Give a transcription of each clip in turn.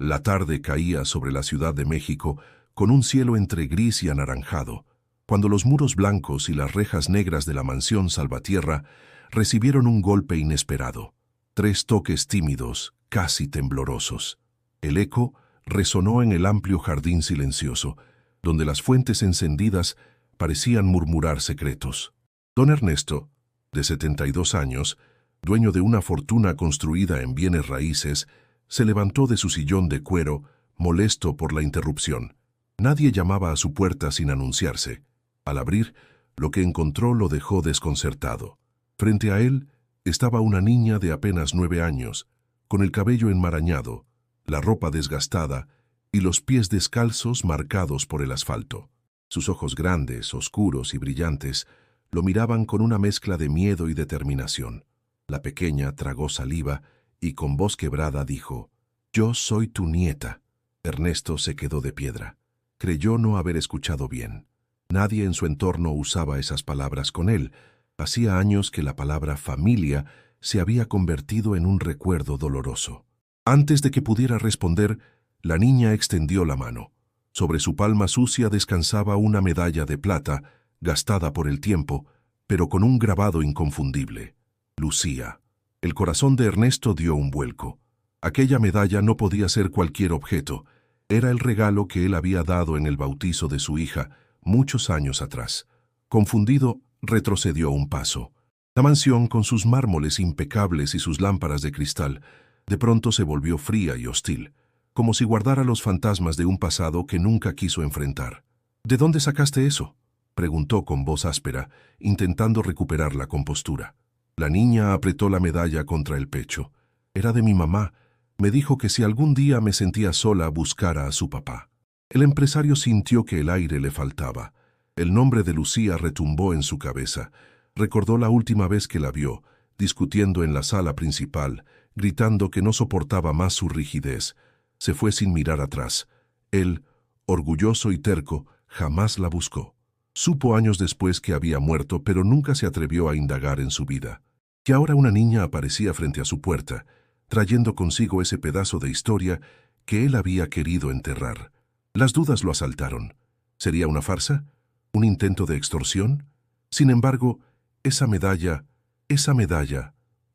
La tarde caía sobre la Ciudad de México con un cielo entre gris y anaranjado, cuando los muros blancos y las rejas negras de la mansión Salvatierra recibieron un golpe inesperado. 3 toques tímidos, casi temblorosos. El eco resonó en el amplio jardín silencioso, donde las fuentes encendidas parecían murmurar secretos. Don Ernesto, de 72 años, dueño de una fortuna construida en bienes raíces, se levantó de su sillón de cuero, molesto por la interrupción. Nadie llamaba a su puerta sin anunciarse. Al abrir, lo que encontró lo dejó desconcertado. Frente a él estaba una niña de apenas 9 años, con el cabello enmarañado, la ropa desgastada y los pies descalzos marcados por el asfalto. Sus ojos grandes, oscuros y brillantes lo miraban con una mezcla de miedo y determinación. La pequeña tragó saliva y con voz quebrada dijo: «Yo soy tu nieta». Ernesto se quedó de piedra. Creyó no haber escuchado bien. Nadie en su entorno usaba esas palabras con él. Hacía años que la palabra familia se había convertido en un recuerdo doloroso. Antes de que pudiera responder, la niña extendió la mano. Sobre su palma sucia descansaba una medalla de plata, gastada por el tiempo, pero con un grabado inconfundible: Lucía. El corazón de Ernesto dio un vuelco. Aquella medalla no podía ser cualquier objeto. Era el regalo que él había dado en el bautizo de su hija, muchos años atrás. Confundido, retrocedió un paso. La mansión, con sus mármoles impecables y sus lámparas de cristal, de pronto se volvió fría y hostil, como si guardara los fantasmas de un pasado que nunca quiso enfrentar. «¿De dónde sacaste eso?», preguntó con voz áspera, intentando recuperar la compostura. La niña apretó la medalla contra el pecho. «Era de mi mamá. Me dijo que si algún día me sentía sola buscara a su papá». El empresario sintió que el aire le faltaba. El nombre de Lucía retumbó en su cabeza. Recordó la última vez que la vio, discutiendo en la sala principal, gritando que no soportaba más su rigidez. Se fue sin mirar atrás. Él, orgulloso y terco, jamás la buscó. Supo años después que había muerto, pero nunca se atrevió a indagar en su vida. Que ahora una niña aparecía frente a su puerta, trayendo consigo ese pedazo de historia que él había querido enterrar. Las dudas lo asaltaron. ¿Sería una farsa? ¿Un intento de extorsión? Sin embargo, esa medalla,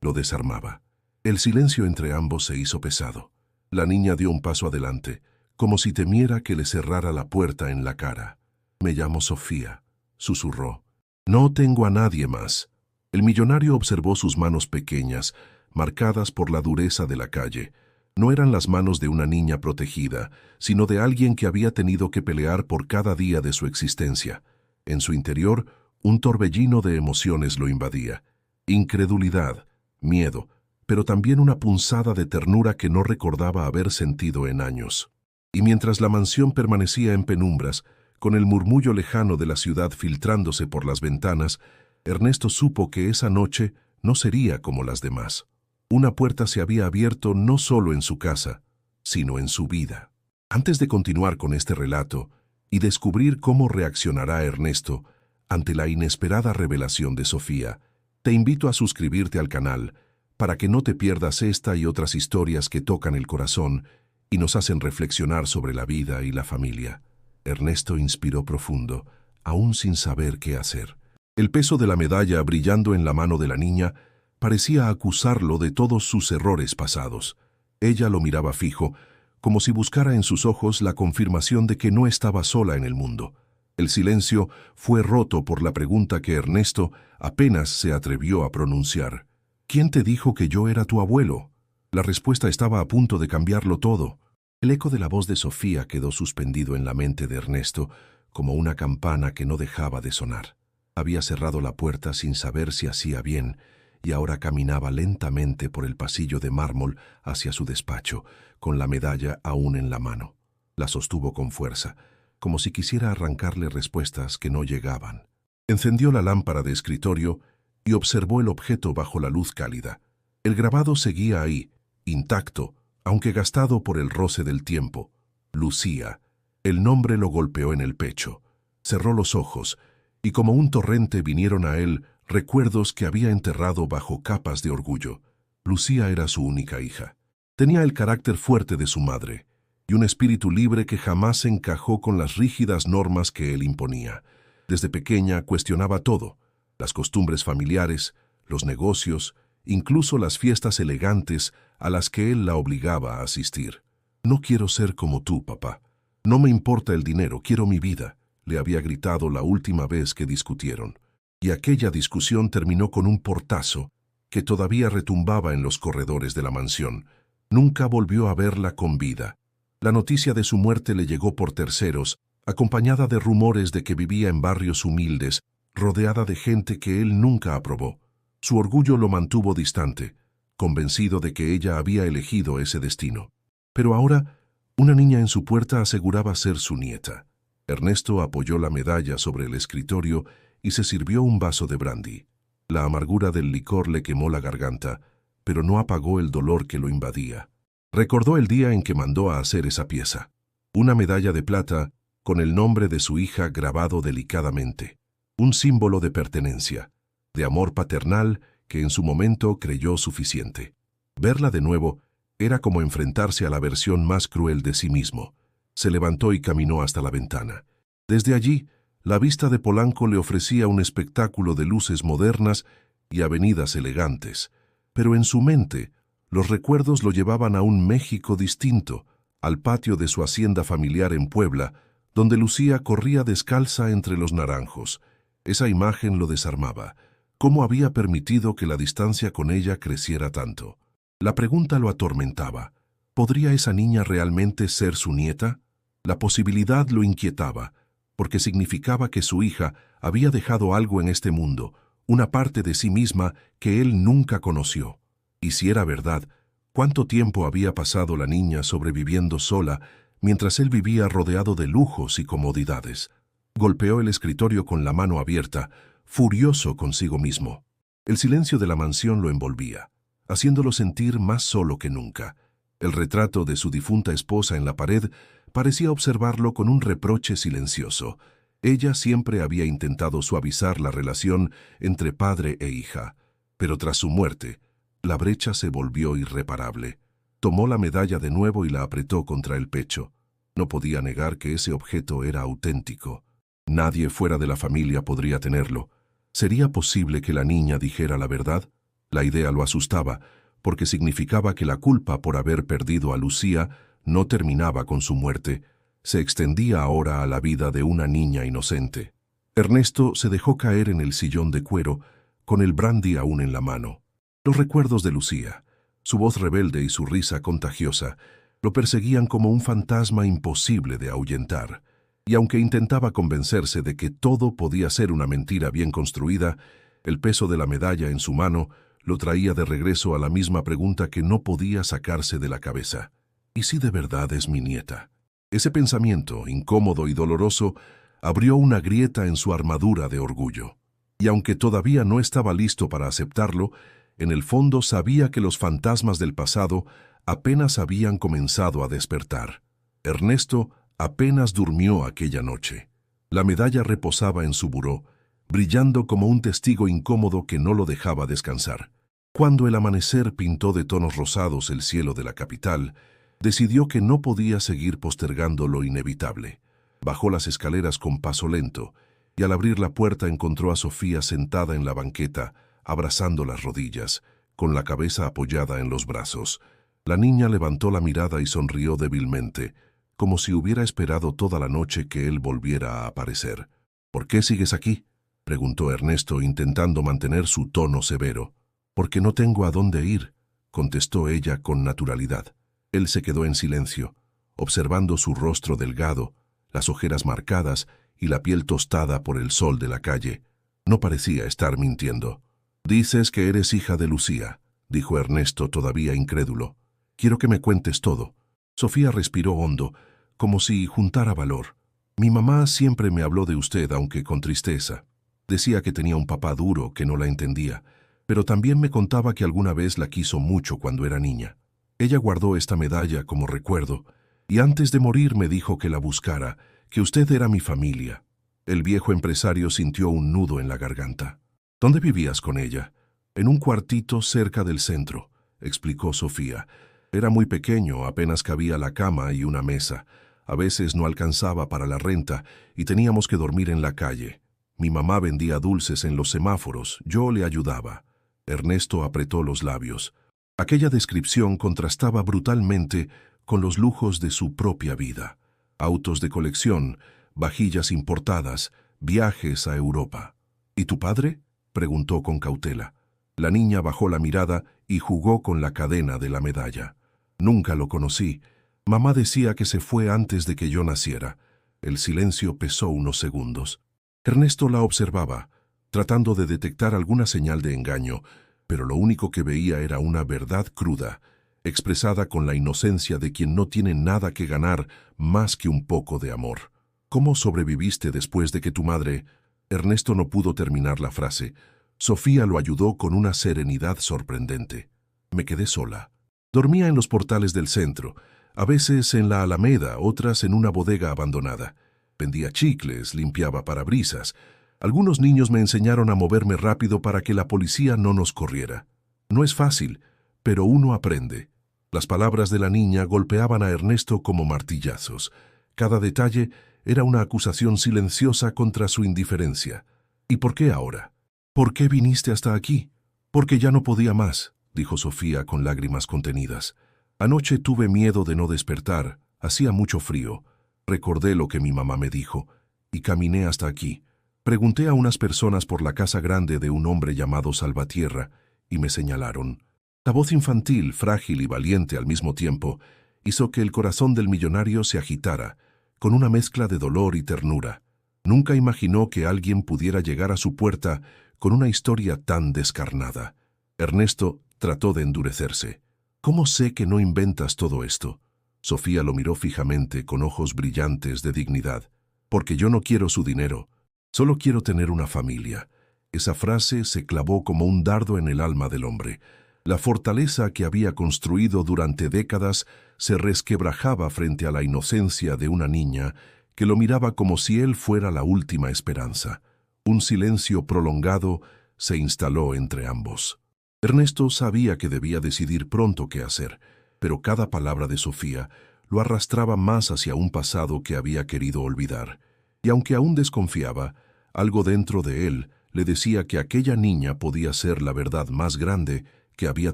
lo desarmaba. El silencio entre ambos se hizo pesado. La niña dio un paso adelante, como si temiera que le cerrara la puerta en la cara. «Me llamo Sofía», susurró. «No tengo a nadie más». El millonario observó sus manos pequeñas, marcadas por la dureza de la calle. No eran las manos de una niña protegida, sino de alguien que había tenido que pelear por cada día de su existencia. En su interior, un torbellino de emociones lo invadía. Incredulidad, miedo, pero también una punzada de ternura que no recordaba haber sentido en años. Y mientras la mansión permanecía en penumbras, con el murmullo lejano de la ciudad filtrándose por las ventanas, Ernesto supo que esa noche no sería como las demás. Una puerta se había abierto no solo en su casa, sino en su vida. Antes de continuar con este relato y descubrir cómo reaccionará Ernesto ante la inesperada revelación de Sofía, te invito a suscribirte al canal para que no te pierdas esta y otras historias que tocan el corazón y nos hacen reflexionar sobre la vida y la familia. Ernesto inspiró profundo, aún sin saber qué hacer. El peso de la medalla brillando en la mano de la niña parecía acusarlo de todos sus errores pasados. Ella lo miraba fijo, como si buscara en sus ojos la confirmación de que no estaba sola en el mundo. El silencio fue roto por la pregunta que Ernesto apenas se atrevió a pronunciar. «¿Quién te dijo que yo era tu abuelo?». La respuesta estaba a punto de cambiarlo todo. El eco de la voz de Sofía quedó suspendido en la mente de Ernesto, como una campana que no dejaba de sonar. Había cerrado la puerta sin saber si hacía bien, y ahora caminaba lentamente por el pasillo de mármol hacia su despacho, con la medalla aún en la mano. La sostuvo con fuerza, como si quisiera arrancarle respuestas que no llegaban. Encendió la lámpara de escritorio y observó el objeto bajo la luz cálida. El grabado seguía ahí, intacto, aunque gastado por el roce del tiempo. Lucía. El nombre lo golpeó en el pecho. Cerró los ojos, y como un torrente vinieron a él recuerdos que había enterrado bajo capas de orgullo. Lucía era su única hija. Tenía el carácter fuerte de su madre, y un espíritu libre que jamás se encajó con las rígidas normas que él imponía. Desde pequeña cuestionaba todo, las costumbres familiares, los negocios, incluso las fiestas elegantes a las que él la obligaba a asistir. «No quiero ser como tú, papá. No me importa el dinero, quiero mi vida», le había gritado la última vez que discutieron. Y aquella discusión terminó con un portazo que todavía retumbaba en los corredores de la mansión. Nunca volvió a verla con vida. La noticia de su muerte le llegó por terceros, acompañada de rumores de que vivía en barrios humildes, rodeada de gente que él nunca aprobó. Su orgullo lo mantuvo distante, convencido de que ella había elegido ese destino. Pero ahora, una niña en su puerta aseguraba ser su nieta. Ernesto apoyó la medalla sobre el escritorio y se sirvió un vaso de brandy. La amargura del licor le quemó la garganta, pero no apagó el dolor que lo invadía. Recordó el día en que mandó a hacer esa pieza. Una medalla de plata con el nombre de su hija grabado delicadamente. Un símbolo de pertenencia, de amor paternal que en su momento creyó suficiente. Verla de nuevo era como enfrentarse a la versión más cruel de sí mismo. Se levantó y caminó hasta la ventana. Desde allí, la vista de Polanco le ofrecía un espectáculo de luces modernas y avenidas elegantes, pero en su mente los recuerdos lo llevaban a un México distinto, al patio de su hacienda familiar en Puebla, donde Lucía corría descalza entre los naranjos. Esa imagen lo desarmaba. ¿Cómo había permitido que la distancia con ella creciera tanto? La pregunta lo atormentaba. ¿Podría esa niña realmente ser su nieta? La posibilidad lo inquietaba, porque significaba que su hija había dejado algo en este mundo, una parte de sí misma que él nunca conoció. Y si era verdad, ¿cuánto tiempo había pasado la niña sobreviviendo sola mientras él vivía rodeado de lujos y comodidades? Golpeó el escritorio con la mano abierta, furioso consigo mismo. El silencio de la mansión lo envolvía, haciéndolo sentir más solo que nunca. El retrato de su difunta esposa en la pared parecía observarlo con un reproche silencioso. Ella siempre había intentado suavizar la relación entre padre e hija, pero tras su muerte, la brecha se volvió irreparable. Tomó la medalla de nuevo y la apretó contra el pecho. No podía negar que ese objeto era auténtico. Nadie fuera de la familia podría tenerlo. ¿Sería posible que la niña dijera la verdad? La idea lo asustaba, porque significaba que la culpa por haber perdido a Lucía no terminaba con su muerte, se extendía ahora a la vida de una niña inocente. Ernesto se dejó caer en el sillón de cuero, con el brandy aún en la mano. Los recuerdos de Lucía, su voz rebelde y su risa contagiosa, lo perseguían como un fantasma imposible de ahuyentar. Y aunque intentaba convencerse de que todo podía ser una mentira bien construida, el peso de la medalla en su mano lo traía de regreso a la misma pregunta que no podía sacarse de la cabeza. ¿Y si de verdad es mi nieta? Ese pensamiento, incómodo y doloroso, abrió una grieta en su armadura de orgullo. Y aunque todavía no estaba listo para aceptarlo, en el fondo sabía que los fantasmas del pasado apenas habían comenzado a despertar. Ernesto apenas durmió aquella noche. La medalla reposaba en su buró, brillando como un testigo incómodo que no lo dejaba descansar. Cuando el amanecer pintó de tonos rosados el cielo de la capital, decidió que no podía seguir postergando lo inevitable. Bajó las escaleras con paso lento, y al abrir la puerta encontró a Sofía sentada en la banqueta, abrazando las rodillas, con la cabeza apoyada en los brazos. La niña levantó la mirada y sonrió débilmente, como si hubiera esperado toda la noche que él volviera a aparecer. «¿Por qué sigues aquí?», preguntó Ernesto, intentando mantener su tono severo. «Porque no tengo a dónde ir», contestó ella con naturalidad. Él se quedó en silencio, observando su rostro delgado, las ojeras marcadas y la piel tostada por el sol de la calle. No parecía estar mintiendo. «Dices que eres hija de Lucía», dijo Ernesto todavía incrédulo. «Quiero que me cuentes todo». Sofía respiró hondo, como si juntara valor. «Mi mamá siempre me habló de usted, aunque con tristeza. Decía que tenía un papá duro, que no la entendía, pero también me contaba que alguna vez la quiso mucho cuando era niña. Ella guardó esta medalla como recuerdo, y antes de morir me dijo que la buscara, que usted era mi familia». El viejo empresario sintió un nudo en la garganta. «¿Dónde vivías con ella?» «En un cuartito cerca del centro», explicó Sofía. Era muy pequeño, apenas cabía la cama y una mesa. A veces no alcanzaba para la renta y teníamos que dormir en la calle. Mi mamá vendía dulces en los semáforos, yo le ayudaba. Ernesto apretó los labios. Aquella descripción contrastaba brutalmente con los lujos de su propia vida. Autos de colección, vajillas importadas, viajes a Europa. ¿Y tu padre?, preguntó con cautela. La niña bajó la mirada y jugó con la cadena de la medalla. Nunca lo conocí. Mamá decía que se fue antes de que yo naciera. El silencio pesó unos segundos. Ernesto la observaba, tratando de detectar alguna señal de engaño, pero lo único que veía era una verdad cruda, expresada con la inocencia de quien no tiene nada que ganar más que un poco de amor. ¿Cómo sobreviviste después de que tu madre...? Ernesto no pudo terminar la frase. Sofía lo ayudó con una serenidad sorprendente. Me quedé sola. Dormía en los portales del centro, a veces en la Alameda, otras en una bodega abandonada. Vendía chicles, limpiaba parabrisas. Algunos niños me enseñaron a moverme rápido para que la policía no nos corriera. No es fácil, pero uno aprende. Las palabras de la niña golpeaban a Ernesto como martillazos. Cada detalle era una acusación silenciosa contra su indiferencia. ¿Y por qué ahora? ¿Por qué viniste hasta aquí? Porque ya no podía más, dijo Sofía con lágrimas contenidas. Anoche tuve miedo de no despertar, hacía mucho frío. Recordé lo que mi mamá me dijo y caminé hasta aquí. Pregunté a unas personas por la casa grande de un hombre llamado Salvatierra y me señalaron. La voz infantil, frágil y valiente al mismo tiempo, hizo que el corazón del millonario se agitara, con una mezcla de dolor y ternura. Nunca imaginó que alguien pudiera llegar a su puerta con una historia tan descarnada. Ernesto trató de endurecerse. ¿Cómo sé que no inventas todo esto? Sofía lo miró fijamente con ojos brillantes de dignidad. Porque yo no quiero su dinero. Solo quiero tener una familia. Esa frase se clavó como un dardo en el alma del hombre. La fortaleza que había construido durante décadas se resquebrajaba frente a la inocencia de una niña que lo miraba como si él fuera la última esperanza. Un silencio prolongado se instaló entre ambos. Ernesto sabía que debía decidir pronto qué hacer, pero cada palabra de Sofía lo arrastraba más hacia un pasado que había querido olvidar. Y aunque aún desconfiaba, algo dentro de él le decía que aquella niña podía ser la verdad más grande que había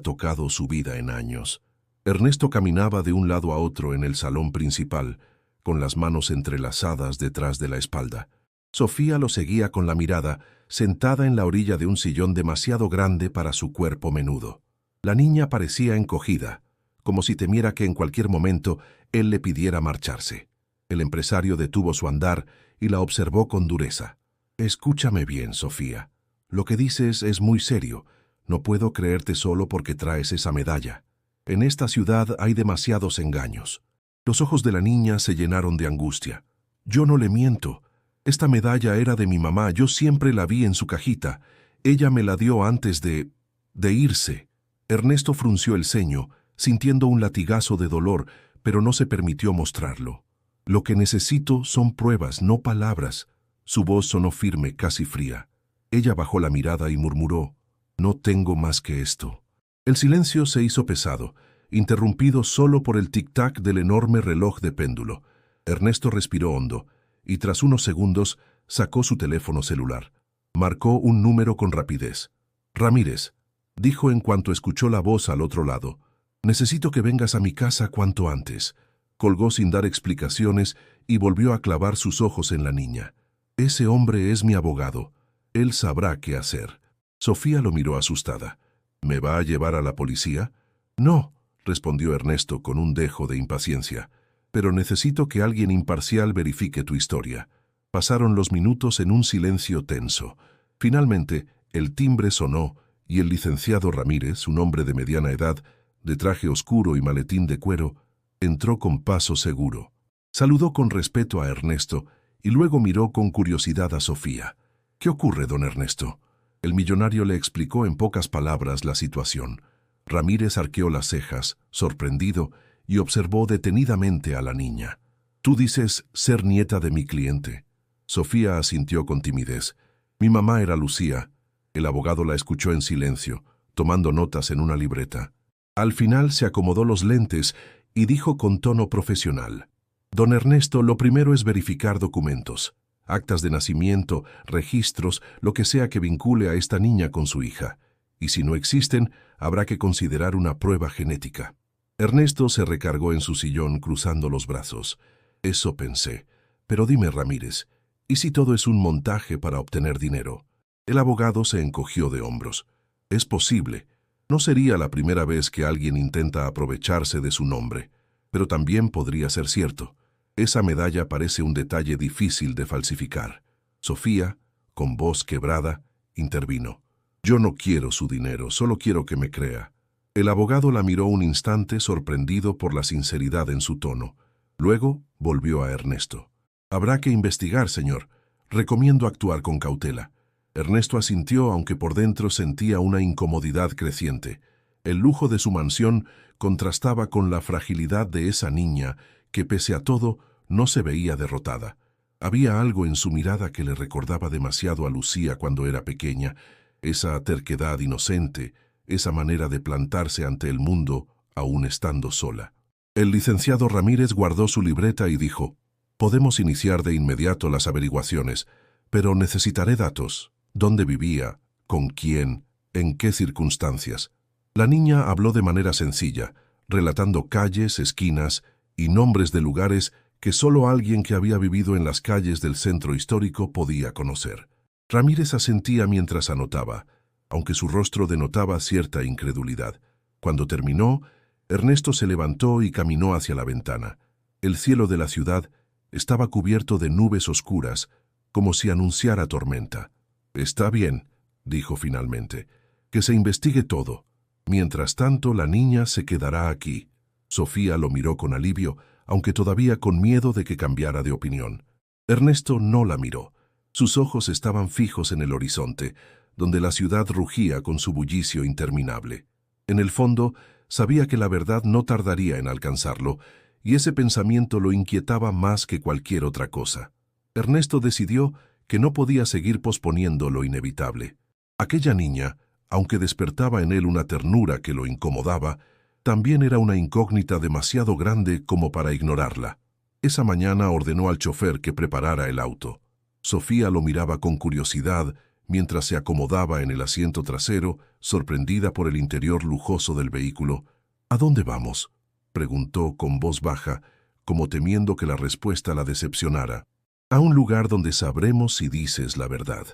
tocado su vida en años. Ernesto caminaba de un lado a otro en el salón principal, con las manos entrelazadas detrás de la espalda. Sofía lo seguía con la mirada, sentada en la orilla de un sillón demasiado grande para su cuerpo menudo. La niña parecía encogida, como si temiera que en cualquier momento él le pidiera marcharse. El empresario detuvo su andar y la observó con dureza. «Escúchame bien, Sofía. Lo que dices es muy serio. No puedo creerte solo porque traes esa medalla. En esta ciudad hay demasiados engaños». Los ojos de la niña se llenaron de angustia. «Yo no le miento. Esta medalla era de mi mamá. Yo siempre la vi en su cajita. Ella me la dio antes de irse». Ernesto frunció el ceño, sintiendo un latigazo de dolor, pero no se permitió mostrarlo. «Lo que necesito son pruebas, no palabras». Su voz sonó firme, casi fría. Ella bajó la mirada y murmuró, «No tengo más que esto». El silencio se hizo pesado, interrumpido solo por el tic-tac del enorme reloj de péndulo. Ernesto respiró hondo y tras unos segundos sacó su teléfono celular. Marcó un número con rapidez. «Ramírez», dijo en cuanto escuchó la voz al otro lado. «Necesito que vengas a mi casa cuanto antes». Colgó sin dar explicaciones y volvió a clavar sus ojos en la niña. «Ese hombre es mi abogado. Él sabrá qué hacer». Sofía lo miró asustada. «¿Me va a llevar a la policía?» «No», respondió Ernesto con un dejo de impaciencia. «Pero necesito que alguien imparcial verifique tu historia». Pasaron los minutos en un silencio tenso. Finalmente, el timbre sonó y el licenciado Ramírez, un hombre de mediana edad, de traje oscuro y maletín de cuero, entró con paso seguro. Saludó con respeto a Ernesto y luego miró con curiosidad a Sofía. «¿Qué ocurre, don Ernesto?». El millonario le explicó en pocas palabras la situación. Ramírez arqueó las cejas, sorprendido, y observó detenidamente a la niña. «Tú dices ser nieta de mi cliente». Sofía asintió con timidez. «Mi mamá era Lucía». El abogado la escuchó en silencio, tomando notas en una libreta. Al final se acomodó los lentes y dijo con tono profesional: «Don Ernesto, lo primero es verificar documentos, actas de nacimiento, registros, lo que sea que vincule a esta niña con su hija. Y si no existen, habrá que considerar una prueba genética». Ernesto se recargó en su sillón cruzando los brazos. Eso pensé. Pero dime, Ramírez, ¿y si todo es un montaje para obtener dinero? El abogado se encogió de hombros. Es posible. No sería la primera vez que alguien intenta aprovecharse de su nombre. Pero también podría ser cierto. Esa medalla parece un detalle difícil de falsificar. Sofía, con voz quebrada, intervino. Yo no quiero su dinero, solo quiero que me crea. El abogado la miró un instante sorprendido por la sinceridad en su tono. Luego volvió a Ernesto. Habrá que investigar, señor. Recomiendo actuar con cautela. Ernesto asintió, aunque por dentro sentía una incomodidad creciente. El lujo de su mansión contrastaba con la fragilidad de esa niña que, pese a todo, no se veía derrotada. Había algo en su mirada que le recordaba demasiado a Lucía cuando era pequeña, esa terquedad inocente, esa manera de plantarse ante el mundo, aún estando sola. El licenciado Ramírez guardó su libreta y dijo: «Podemos iniciar de inmediato las averiguaciones, pero necesitaré datos. ¿Dónde vivía? ¿Con quién? ¿En qué circunstancias?». La niña habló de manera sencilla, relatando calles, esquinas y nombres de lugares que solo alguien que había vivido en las calles del centro histórico podía conocer. Ramírez asentía mientras anotaba, aunque su rostro denotaba cierta incredulidad. Cuando terminó, Ernesto se levantó y caminó hacia la ventana. El cielo de la ciudad estaba cubierto de nubes oscuras, como si anunciara tormenta. «Está bien», dijo finalmente, «que se investigue todo. Mientras tanto, la niña se quedará aquí». Sofía lo miró con alivio, aunque todavía con miedo de que cambiara de opinión. Ernesto no la miró. Sus ojos estaban fijos en el horizonte, donde la ciudad rugía con su bullicio interminable. En el fondo, sabía que la verdad no tardaría en alcanzarlo, y ese pensamiento lo inquietaba más que cualquier otra cosa. Ernesto decidió que no podía seguir posponiendo lo inevitable. Aquella niña, aunque despertaba en él una ternura que lo incomodaba, también era una incógnita demasiado grande como para ignorarla. Esa mañana ordenó al chofer que preparara el auto. Sofía lo miraba con curiosidad mientras se acomodaba en el asiento trasero, sorprendida por el interior lujoso del vehículo. «¿A dónde vamos?», preguntó con voz baja, como temiendo que la respuesta la decepcionara. «A un lugar donde sabremos si dices la verdad»,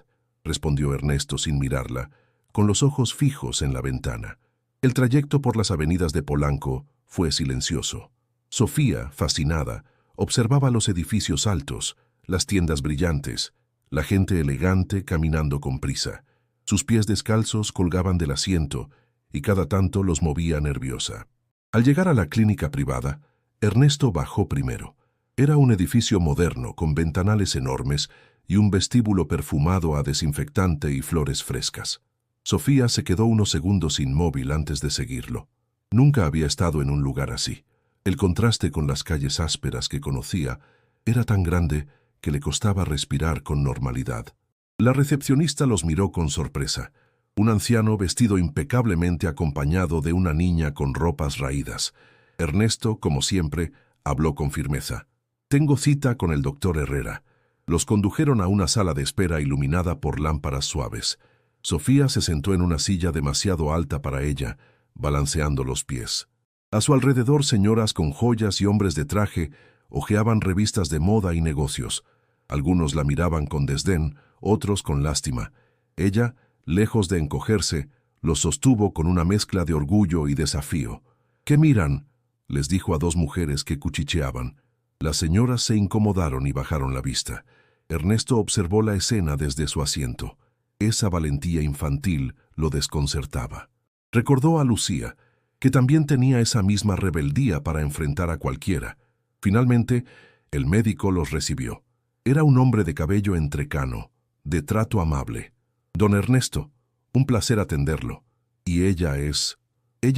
respondió Ernesto sin mirarla, con los ojos fijos en la ventana. El trayecto por las avenidas de Polanco fue silencioso. Sofía, fascinada, observaba los edificios altos, las tiendas brillantes, la gente elegante caminando con prisa. Sus pies descalzos colgaban del asiento y cada tanto los movía nerviosa. Al llegar a la clínica privada, Ernesto bajó primero. Era un edificio moderno con ventanales enormes y un vestíbulo perfumado a desinfectante y flores frescas. Sofía se quedó unos segundos inmóvil antes de seguirlo. Nunca había estado en un lugar así. El contraste con las calles ásperas que conocía era tan grande que le costaba respirar con normalidad. La recepcionista los miró con sorpresa. Un anciano vestido impecablemente acompañado de una niña con ropas raídas. Ernesto, como siempre, habló con firmeza. «Tengo cita con el doctor Herrera». Los condujeron a una sala de espera iluminada por lámparas suaves. Sofía se sentó en una silla demasiado alta para ella, balanceando los pies. A su alrededor, señoras con joyas y hombres de traje hojeaban revistas de moda y negocios. Algunos la miraban con desdén, otros con lástima. Ella, lejos de encogerse, los sostuvo con una mezcla de orgullo y desafío. «¿Qué miran?», les dijo a dos mujeres que cuchicheaban. Las señoras se incomodaron y bajaron la vista. Ernesto observó la escena desde su asiento. Esa valentía infantil lo desconcertaba. Recordó a Lucía, que también tenía esa misma rebeldía para enfrentar a cualquiera. Finalmente, el médico los recibió. Era un hombre de cabello entrecano, de trato amable. «Don Ernesto, un placer atenderlo. Y ella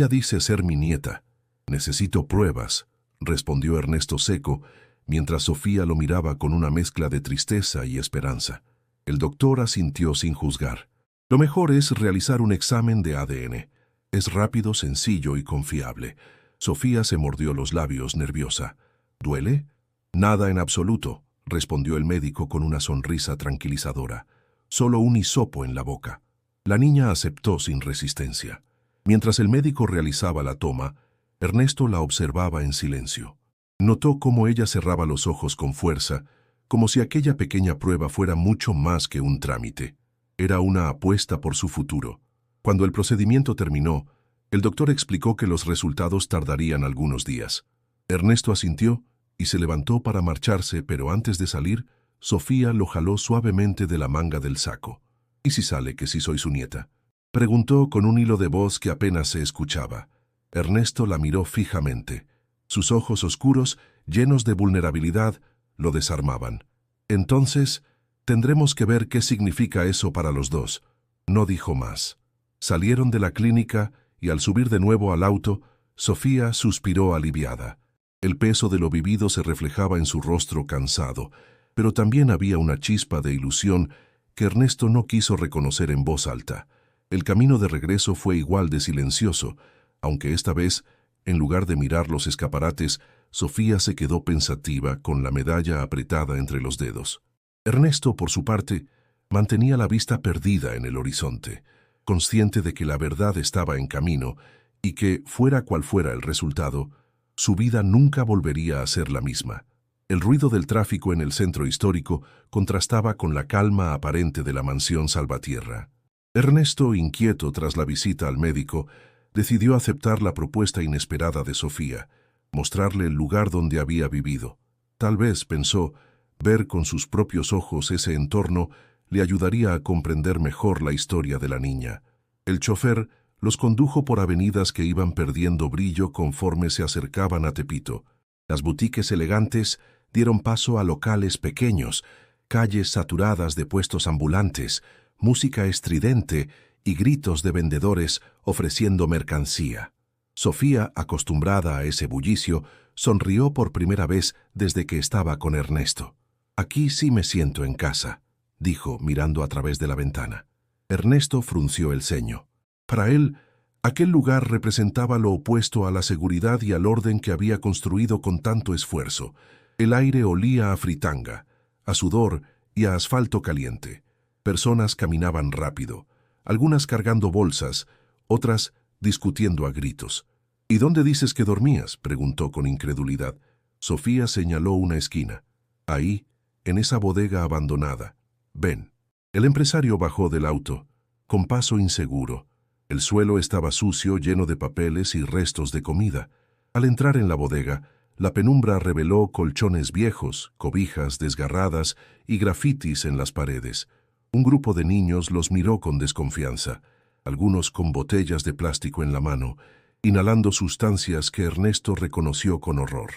dice ser mi nieta. Necesito pruebas», respondió Ernesto seco, mientras Sofía lo miraba con una mezcla de tristeza y esperanza. El doctor asintió sin juzgar. «Lo mejor es realizar un examen de ADN. Es rápido, sencillo y confiable. Sofía se mordió los labios, nerviosa. ¿Duele? Nada en absoluto, respondió el médico con una sonrisa tranquilizadora. Solo un hisopo en la boca. La niña aceptó sin resistencia. Mientras el médico realizaba la toma, Ernesto la observaba en silencio. Notó cómo ella cerraba los ojos con fuerza, como si aquella pequeña prueba fuera mucho más que un trámite. Era una apuesta por su futuro. Cuando el procedimiento terminó, el doctor explicó que los resultados tardarían algunos días. Ernesto asintió y se levantó para marcharse, pero antes de salir, Sofía lo jaló suavemente de la manga del saco. ¿Y si sale que sí soy su nieta?, preguntó con un hilo de voz que apenas se escuchaba. Ernesto la miró fijamente. Sus ojos oscuros, llenos de vulnerabilidad, lo desarmaban. Entonces, tendremos que ver qué significa eso para los dos. No dijo más. Salieron de la clínica y al subir de nuevo al auto, Sofía suspiró aliviada. El peso de lo vivido se reflejaba en su rostro cansado, pero también había una chispa de ilusión que Ernesto no quiso reconocer en voz alta. El camino de regreso fue igual de silencioso, aunque esta vez, en lugar de mirar los escaparates, Sofía se quedó pensativa con la medalla apretada entre los dedos. Ernesto, por su parte, mantenía la vista perdida en el horizonte, consciente de que la verdad estaba en camino y que, fuera cual fuera el resultado, su vida nunca volvería a ser la misma. El ruido del tráfico en el centro histórico contrastaba con la calma aparente de la mansión Salvatierra. Ernesto, inquieto tras la visita al médico, decidió aceptar la propuesta inesperada de Sofía, mostrarle el lugar donde había vivido. Tal vez, pensó, ver con sus propios ojos ese entorno le ayudaría a comprender mejor la historia de la niña. El chofer los condujo por avenidas que iban perdiendo brillo conforme se acercaban a Tepito. Las boutiques elegantes dieron paso a locales pequeños, calles saturadas de puestos ambulantes, música estridente y gritos de vendedores ofreciendo mercancía. Sofía, acostumbrada a ese bullicio, sonrió por primera vez desde que estaba con Ernesto. «Aquí sí me siento en casa», dijo, mirando a través de la ventana. Ernesto frunció el ceño. Para él, aquel lugar representaba lo opuesto a la seguridad y al orden que había construido con tanto esfuerzo. El aire olía a fritanga, a sudor y a asfalto caliente. Personas caminaban rápido, algunas cargando bolsas, otras discutiendo a gritos. «¿Y dónde dices que dormías?», preguntó con incredulidad. Sofía señaló una esquina. «Ahí, en esa bodega abandonada. Ven». El empresario bajó del auto, con paso inseguro. El suelo estaba sucio, lleno de papeles y restos de comida. Al entrar en la bodega, la penumbra reveló colchones viejos, cobijas desgarradas y grafitis en las paredes. Un grupo de niños los miró con desconfianza, algunos con botellas de plástico en la mano, inhalando sustancias que Ernesto reconoció con horror.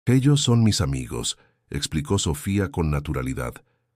«Ellos son mis amigos», explicó Sofía con naturalidad.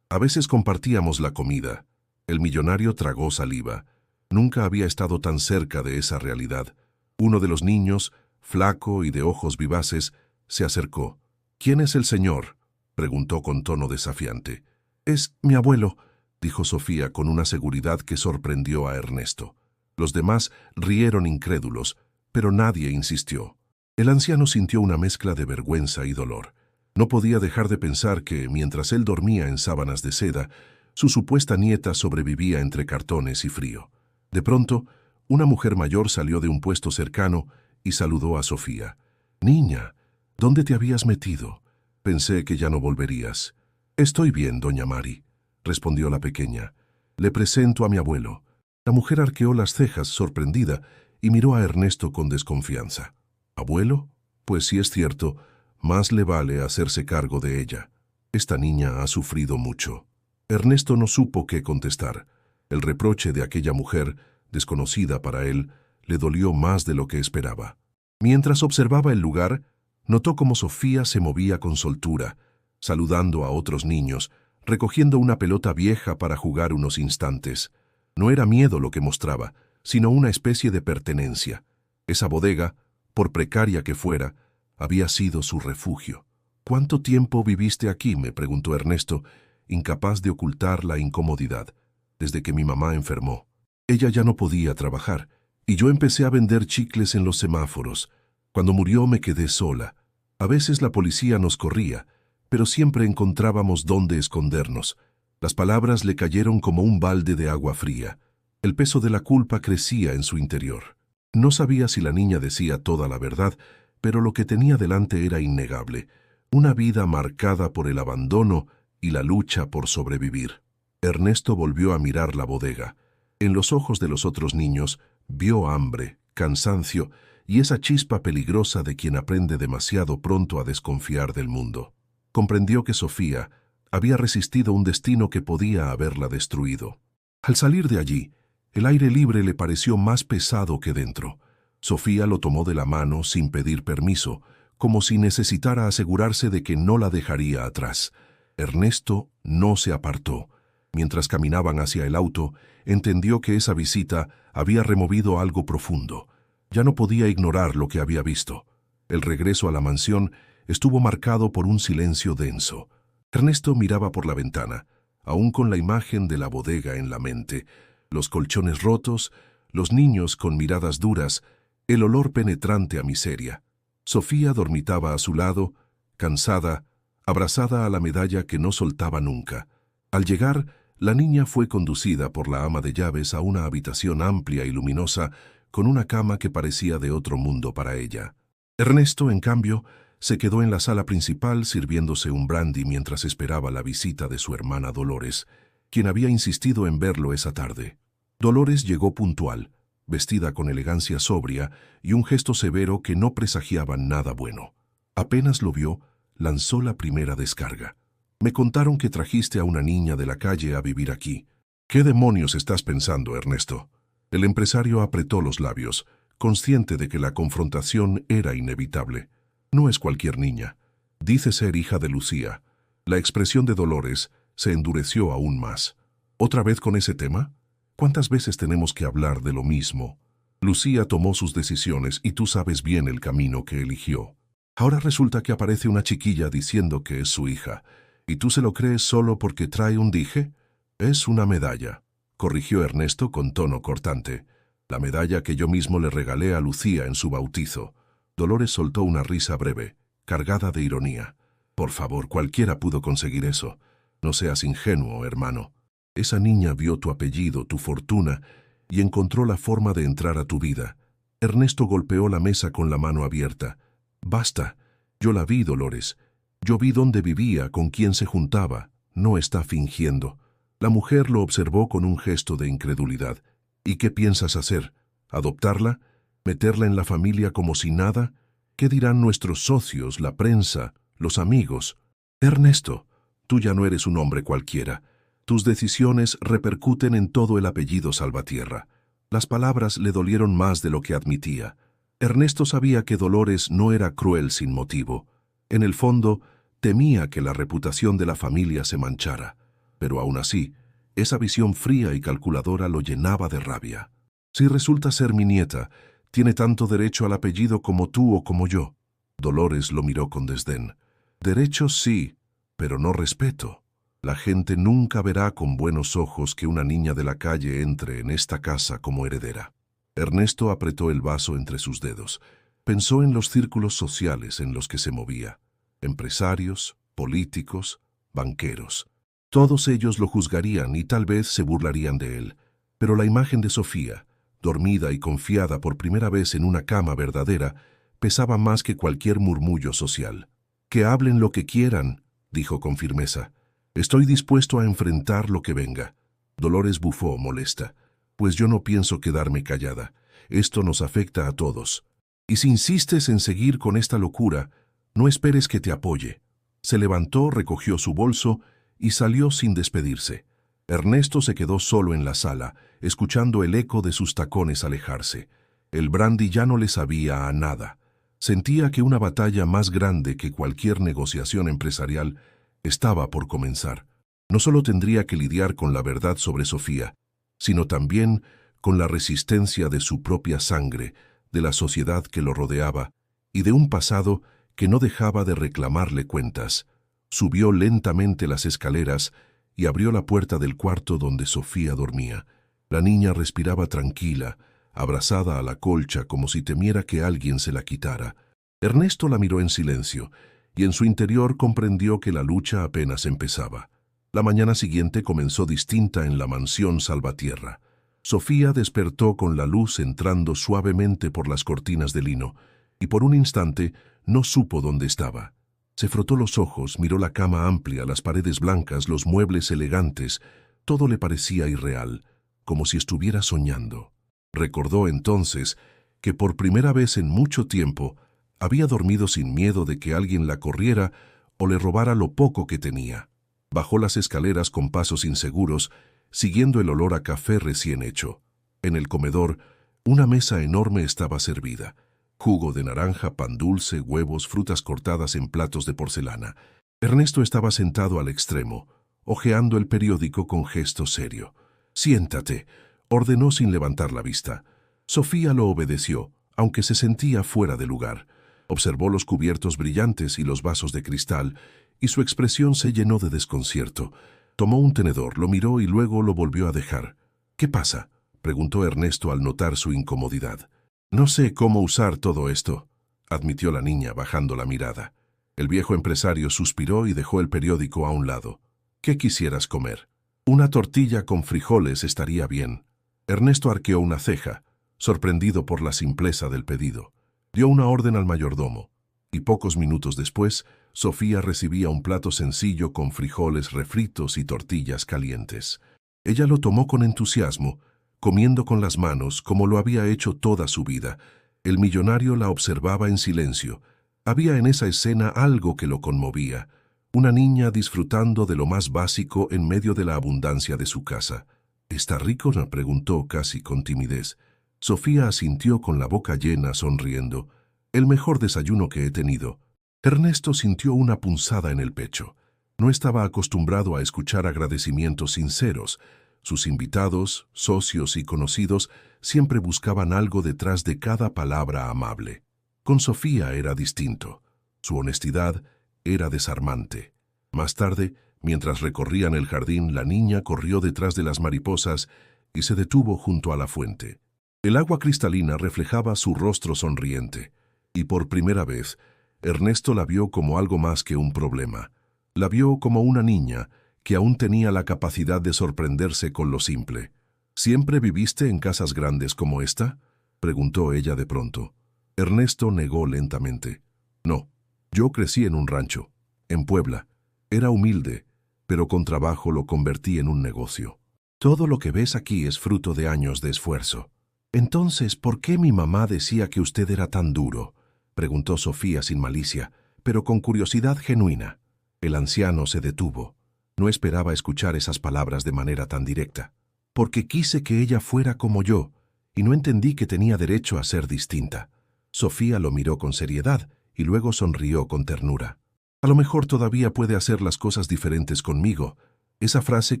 «A veces compartíamos la comida». El millonario tragó saliva. Nunca había estado tan cerca de esa realidad. Uno de los niños, flaco y de ojos vivaces, se acercó. «¿Quién es el señor?», preguntó con tono desafiante. «Es mi abuelo», dijo Sofía con una seguridad que sorprendió a Ernesto. Los demás rieron incrédulos, pero nadie insistió. El anciano sintió una mezcla de vergüenza y dolor. No podía dejar de pensar que, mientras él dormía en sábanas de seda, su supuesta nieta sobrevivía entre cartones y frío. De pronto, una mujer mayor salió de un puesto cercano y saludó a Sofía. «Niña, ¿dónde te habías metido? Pensé que ya no volverías». «Estoy bien, doña Mari», respondió la pequeña. «Le presento a mi abuelo». La mujer arqueó las cejas, sorprendida, y miró a Ernesto con desconfianza. «¿Abuelo? Pues si es cierto, más le vale hacerse cargo de ella. Esta niña ha sufrido mucho». Ernesto no supo qué contestar. El reproche de aquella mujer, desconocida para él, le dolió más de lo que esperaba. Mientras observaba el lugar, notó cómo Sofía se movía con soltura, saludando a otros niños, recogiendo una pelota vieja para jugar unos instantes. No era miedo lo que mostraba, sino una especie de pertenencia. Esa bodega, por precaria que fuera, había sido su refugio. «¿Cuánto tiempo viviste aquí?», me preguntó Ernesto, incapaz de ocultar la incomodidad. «Desde que mi mamá enfermó. Ella ya no podía trabajar, Y yo empecé a vender chicles en los semáforos. Cuando murió me quedé sola. A veces la policía nos corría, pero siempre encontrábamos dónde escondernos. Las palabras le cayeron como un balde de agua fría. El peso de la culpa crecía en su interior. No sabía si la niña decía toda la verdad, pero lo que tenía delante era innegable. Una vida marcada por el abandono y la lucha por sobrevivir. Ernesto volvió a mirar la bodega. En los ojos de los otros niños vio hambre, cansancio y esa chispa peligrosa de quien aprende demasiado pronto a desconfiar del mundo. Comprendió que Sofía había resistido un destino que podía haberla destruido. Al salir de allí, el aire libre le pareció más pesado que dentro. Sofía lo tomó de la mano sin pedir permiso, como si necesitara asegurarse de que no la dejaría atrás. Ernesto no se apartó. Mientras caminaban hacia el auto, entendió que esa visita había removido algo profundo. Ya no podía ignorar lo que había visto. El regreso a la mansión estuvo marcado por un silencio denso. Ernesto miraba por la ventana, aún con la imagen de la bodega en la mente, los colchones rotos, los niños con miradas duras, el olor penetrante a miseria. Sofía dormitaba a su lado, cansada, abrazada a la medalla que no soltaba nunca. Al llegar, la niña fue conducida por la ama de llaves a una habitación amplia y luminosa, con una cama que parecía de otro mundo para ella. Ernesto, en cambio, se quedó en la sala principal sirviéndose un brandy mientras esperaba la visita de su hermana Dolores, quien había insistido en verlo esa tarde. Dolores llegó puntual, vestida con elegancia sobria y un gesto severo que no presagiaba nada bueno. Apenas lo vio, lanzó la primera descarga. «Me contaron que trajiste a una niña de la calle a vivir aquí. ¿Qué demonios estás pensando, Ernesto?» El empresario apretó los labios, consciente de que la confrontación era inevitable. «No es cualquier niña. Dice ser hija de Lucía». La expresión de Dolores se endureció aún más. «¿Otra vez con ese tema? ¿Cuántas veces tenemos que hablar de lo mismo? Lucía tomó sus decisiones y tú sabes bien el camino que eligió. Ahora resulta que aparece una chiquilla diciendo que es su hija. ¿Y tú se lo crees solo porque trae un dije? Es una medalla», corrigió Ernesto con tono cortante. «La medalla que yo mismo le regalé a Lucía en su bautizo». Dolores soltó una risa breve, cargada de ironía. «Por favor, cualquiera pudo conseguir eso. No seas ingenuo, hermano. Esa niña vio tu apellido, tu fortuna, y encontró la forma de entrar a tu vida». Ernesto golpeó la mesa con la mano abierta. «Basta. Yo la vi, Dolores. Yo vi dónde vivía, con quién se juntaba. No está fingiendo». La mujer lo observó con un gesto de incredulidad. «¿Y qué piensas hacer? ¿Adoptarla? ¿Meterla en la familia como si nada? ¿Qué dirán nuestros socios, la prensa, los amigos? Ernesto, tú ya no eres un hombre cualquiera. Tus decisiones repercuten en todo el apellido Salvatierra». Las palabras le dolieron más de lo que admitía. Ernesto sabía que Dolores no era cruel sin motivo. En el fondo, temía que la reputación de la familia se manchara. Pero aún así, esa visión fría y calculadora lo llenaba de rabia. «Si resulta ser mi nieta, tiene tanto derecho al apellido como tú o como yo». Dolores lo miró con desdén. «Derechos sí, pero no respeto. La gente nunca verá con buenos ojos que una niña de la calle entre en esta casa como heredera». Ernesto apretó el vaso entre sus dedos. Pensó en los círculos sociales en los que se movía. Empresarios, políticos, banqueros. Todos ellos lo juzgarían y tal vez se burlarían de él. Pero la imagen de Sofía, dormida y confiada por primera vez en una cama verdadera, pesaba más que cualquier murmullo social. «Que hablen lo que quieran», dijo con firmeza. «Estoy dispuesto a enfrentar lo que venga». Dolores bufó molesta. «Pues yo no pienso quedarme callada. Esto nos afecta a todos. Y si insistes en seguir con esta locura, no esperes que te apoye». Se levantó, recogió su bolso y salió sin despedirse. Ernesto se quedó solo en la sala, escuchando el eco de sus tacones alejarse. El brandy ya no le sabía a nada. Sentía que una batalla más grande que cualquier negociación empresarial estaba por comenzar. No solo tendría que lidiar con la verdad sobre Sofía, sino también con la resistencia de su propia sangre, de la sociedad que lo rodeaba y de un pasado que no dejaba de reclamarle cuentas. Subió lentamente las escaleras y abrió la puerta del cuarto donde Sofía dormía. La niña respiraba tranquila, abrazada a la colcha como si temiera que alguien se la quitara. Ernesto la miró en silencio, y en su interior comprendió que la lucha apenas empezaba. La mañana siguiente comenzó distinta en la mansión Salvatierra. Sofía despertó con la luz entrando suavemente por las cortinas de lino, y por un instante no supo dónde estaba. Se frotó los ojos, miró la cama amplia, las paredes blancas, los muebles elegantes. Todo le parecía irreal, como si estuviera soñando. Recordó entonces que por primera vez en mucho tiempo había dormido sin miedo de que alguien la corriera o le robara lo poco que tenía. Bajó las escaleras con pasos inseguros, siguiendo el olor a café recién hecho. En el comedor, una mesa enorme estaba servida. Jugo de naranja, pan dulce, huevos, frutas cortadas en platos de porcelana. Ernesto estaba sentado al extremo, hojeando el periódico con gesto serio. «Siéntate», ordenó sin levantar la vista. Sofía lo obedeció, aunque se sentía fuera de lugar. Observó los cubiertos brillantes y los vasos de cristal, y su expresión se llenó de desconcierto. Tomó un tenedor, lo miró y luego lo volvió a dejar. «¿Qué pasa?», preguntó Ernesto al notar su incomodidad. «No sé cómo usar todo esto», admitió la niña bajando la mirada. El viejo empresario suspiró y dejó el periódico a un lado. «¿Qué quisieras comer?». «Una tortilla con frijoles estaría bien». Ernesto arqueó una ceja, sorprendido por la simpleza del pedido. Dio una orden al mayordomo, y pocos minutos después, Sofía recibía un plato sencillo con frijoles refritos y tortillas calientes. Ella lo tomó con entusiasmo, comiendo con las manos como lo había hecho toda su vida. El millonario la observaba en silencio. Había en esa escena algo que lo conmovía. Una niña disfrutando de lo más básico en medio de la abundancia de su casa. «¿Está rico?», preguntó casi con timidez. Sofía asintió con la boca llena, sonriendo. «El mejor desayuno que he tenido». Ernesto sintió una punzada en el pecho. No estaba acostumbrado a escuchar agradecimientos sinceros. Sus invitados, socios y conocidos siempre buscaban algo detrás de cada palabra amable. Con Sofía era distinto. Su honestidad era desarmante. Más tarde, mientras recorrían el jardín, la niña corrió detrás de las mariposas y se detuvo junto a la fuente. El agua cristalina reflejaba su rostro sonriente, y por primera vez, Ernesto la vio como algo más que un problema. La vio como una niña que aún tenía la capacidad de sorprenderse con lo simple. «¿Siempre viviste en casas grandes como esta?», preguntó ella de pronto. Ernesto negó lentamente. «No, yo crecí en un rancho, en Puebla. Era humilde, pero con trabajo lo convertí en un negocio. Todo lo que ves aquí es fruto de años de esfuerzo». «Entonces, ¿por qué mi mamá decía que usted era tan duro?», preguntó Sofía sin malicia, pero con curiosidad genuina. El anciano se detuvo. No esperaba escuchar esas palabras de manera tan directa. «Porque quise que ella fuera como yo, y no entendí que tenía derecho a ser distinta». Sofía lo miró con seriedad y luego sonrió con ternura. «A lo mejor todavía puede hacer las cosas diferentes conmigo». Esa frase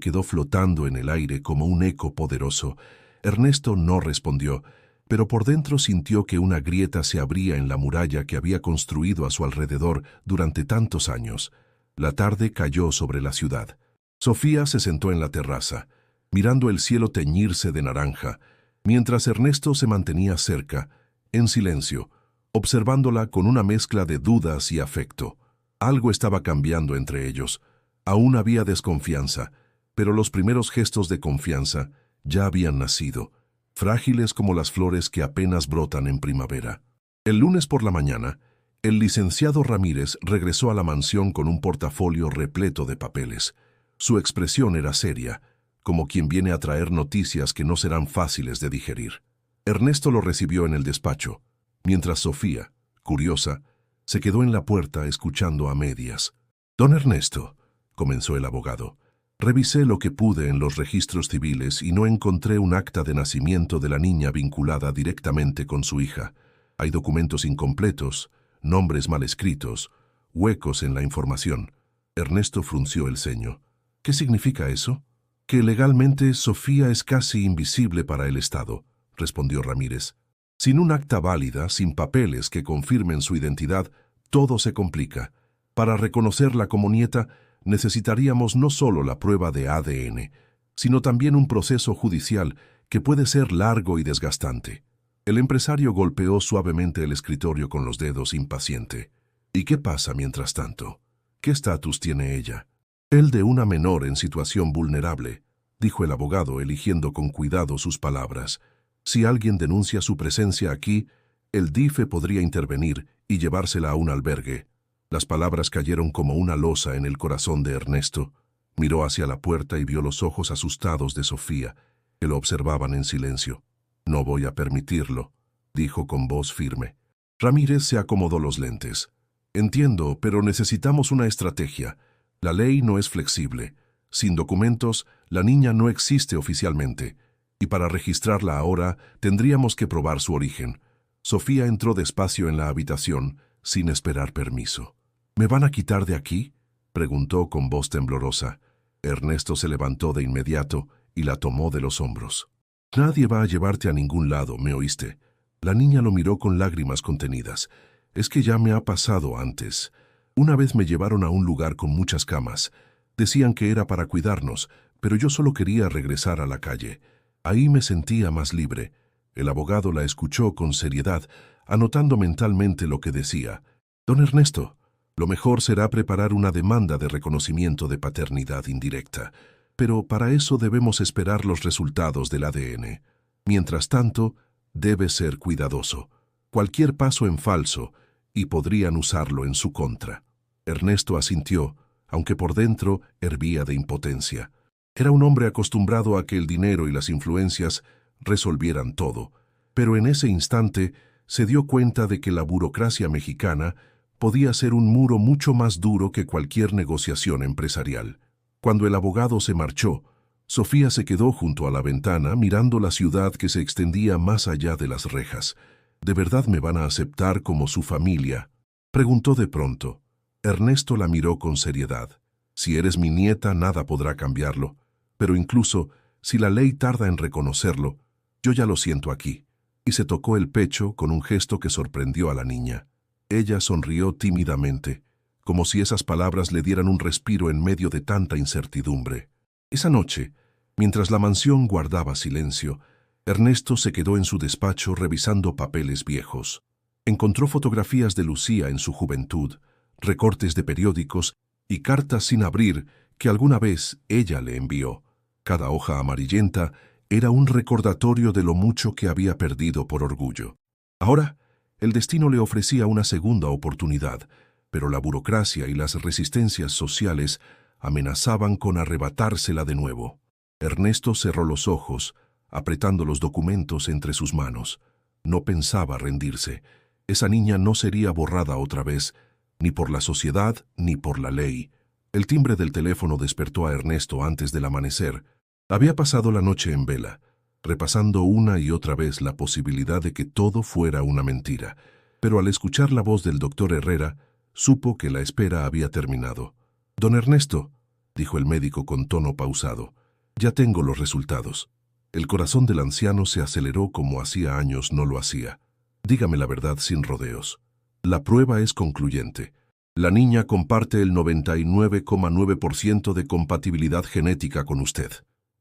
quedó flotando en el aire como un eco poderoso. Ernesto no respondió, pero por dentro sintió que una grieta se abría en la muralla que había construido a su alrededor durante tantos años. La tarde cayó sobre la ciudad. Sofía se sentó en la terraza, mirando el cielo teñirse de naranja, mientras Ernesto se mantenía cerca, en silencio, observándola con una mezcla de dudas y afecto. Algo estaba cambiando entre ellos. Aún había desconfianza, pero los primeros gestos de confianza ya habían nacido, frágiles como las flores que apenas brotan en primavera. El lunes por la mañana, el licenciado Ramírez regresó a la mansión con un portafolio repleto de papeles. Su expresión era seria, como quien viene a traer noticias que no serán fáciles de digerir. Ernesto lo recibió en el despacho, mientras Sofía, curiosa, se quedó en la puerta escuchando a medias. «Don Ernesto», comenzó el abogado, «revisé lo que pude en los registros civiles y no encontré un acta de nacimiento de la niña vinculada directamente con su hija. Hay documentos incompletos, nombres mal escritos, huecos en la información». Ernesto frunció el ceño. «¿Qué significa eso?». «Que legalmente Sofía es casi invisible para el Estado», respondió Ramírez. «Sin un acta válida, sin papeles que confirmen su identidad, todo se complica. Para reconocerla como nieta, necesitaríamos no solo la prueba de ADN, sino también un proceso judicial que puede ser largo y desgastante». El empresario golpeó suavemente el escritorio con los dedos, impaciente. ¿Y qué pasa mientras tanto? ¿Qué estatus tiene ella? El de una menor en situación vulnerable, dijo el abogado, eligiendo con cuidado sus palabras. Si alguien denuncia su presencia aquí, el DIFE podría intervenir y llevársela a un albergue. Las palabras cayeron como una losa en el corazón de Ernesto. Miró hacia la puerta y vio los ojos asustados de Sofía, que lo observaban en silencio. «No voy a permitirlo», dijo con voz firme. Ramírez se acomodó los lentes. «Entiendo, pero necesitamos una estrategia. La ley no es flexible. Sin documentos, la niña no existe oficialmente. Y para registrarla ahora, tendríamos que probar su origen». Sofía entró despacio en la habitación, sin esperar permiso. «¿Me van a quitar de aquí?», preguntó con voz temblorosa. Ernesto se levantó de inmediato y la tomó de los hombros. «Nadie va a llevarte a ningún lado, ¿me oíste?». La niña lo miró con lágrimas contenidas. «Es que ya me ha pasado antes. Una vez me llevaron a un lugar con muchas camas. Decían que era para cuidarnos, pero yo solo quería regresar a la calle. Ahí me sentía más libre». El abogado la escuchó con seriedad, anotando mentalmente lo que decía. «Don Ernesto, lo mejor será preparar una demanda de reconocimiento de paternidad indirecta. Pero para eso debemos esperar los resultados del ADN. Mientras tanto, debe ser cuidadoso. Cualquier paso en falso, y podrían usarlo en su contra». Ernesto asintió, aunque por dentro hervía de impotencia. Era un hombre acostumbrado a que el dinero y las influencias resolvieran todo, pero en ese instante se dio cuenta de que la burocracia mexicana podía ser un muro mucho más duro que cualquier negociación empresarial. Cuando el abogado se marchó, Sofía se quedó junto a la ventana mirando la ciudad que se extendía más allá de las rejas. «¿De verdad me van a aceptar como su familia?», preguntó de pronto. Ernesto la miró con seriedad. «Si eres mi nieta, nada podrá cambiarlo. Pero incluso si la ley tarda en reconocerlo, yo ya lo siento aquí». Y se tocó el pecho con un gesto que sorprendió a la niña. Ella sonrió tímidamente, como si esas palabras le dieran un respiro en medio de tanta incertidumbre. Esa noche, mientras la mansión guardaba silencio, Ernesto se quedó en su despacho revisando papeles viejos. Encontró fotografías de Lucía en su juventud, recortes de periódicos y cartas sin abrir que alguna vez ella le envió. Cada hoja amarillenta era un recordatorio de lo mucho que había perdido por orgullo. Ahora, el destino le ofrecía una segunda oportunidad, pero la burocracia y las resistencias sociales amenazaban con arrebatársela de nuevo. Ernesto cerró los ojos, apretando los documentos entre sus manos. No pensaba rendirse. Esa niña no sería borrada otra vez, ni por la sociedad ni por la ley. El timbre del teléfono despertó a Ernesto antes del amanecer. Había pasado la noche en vela, repasando una y otra vez la posibilidad de que todo fuera una mentira, pero al escuchar la voz del doctor Herrera, supo que la espera había terminado. «Don Ernesto», dijo el médico con tono pausado, «ya tengo los resultados». El corazón del anciano se aceleró como hacía años no lo hacía. «Dígame la verdad sin rodeos. La prueba es concluyente. La niña comparte el 99,9% de compatibilidad genética con usted.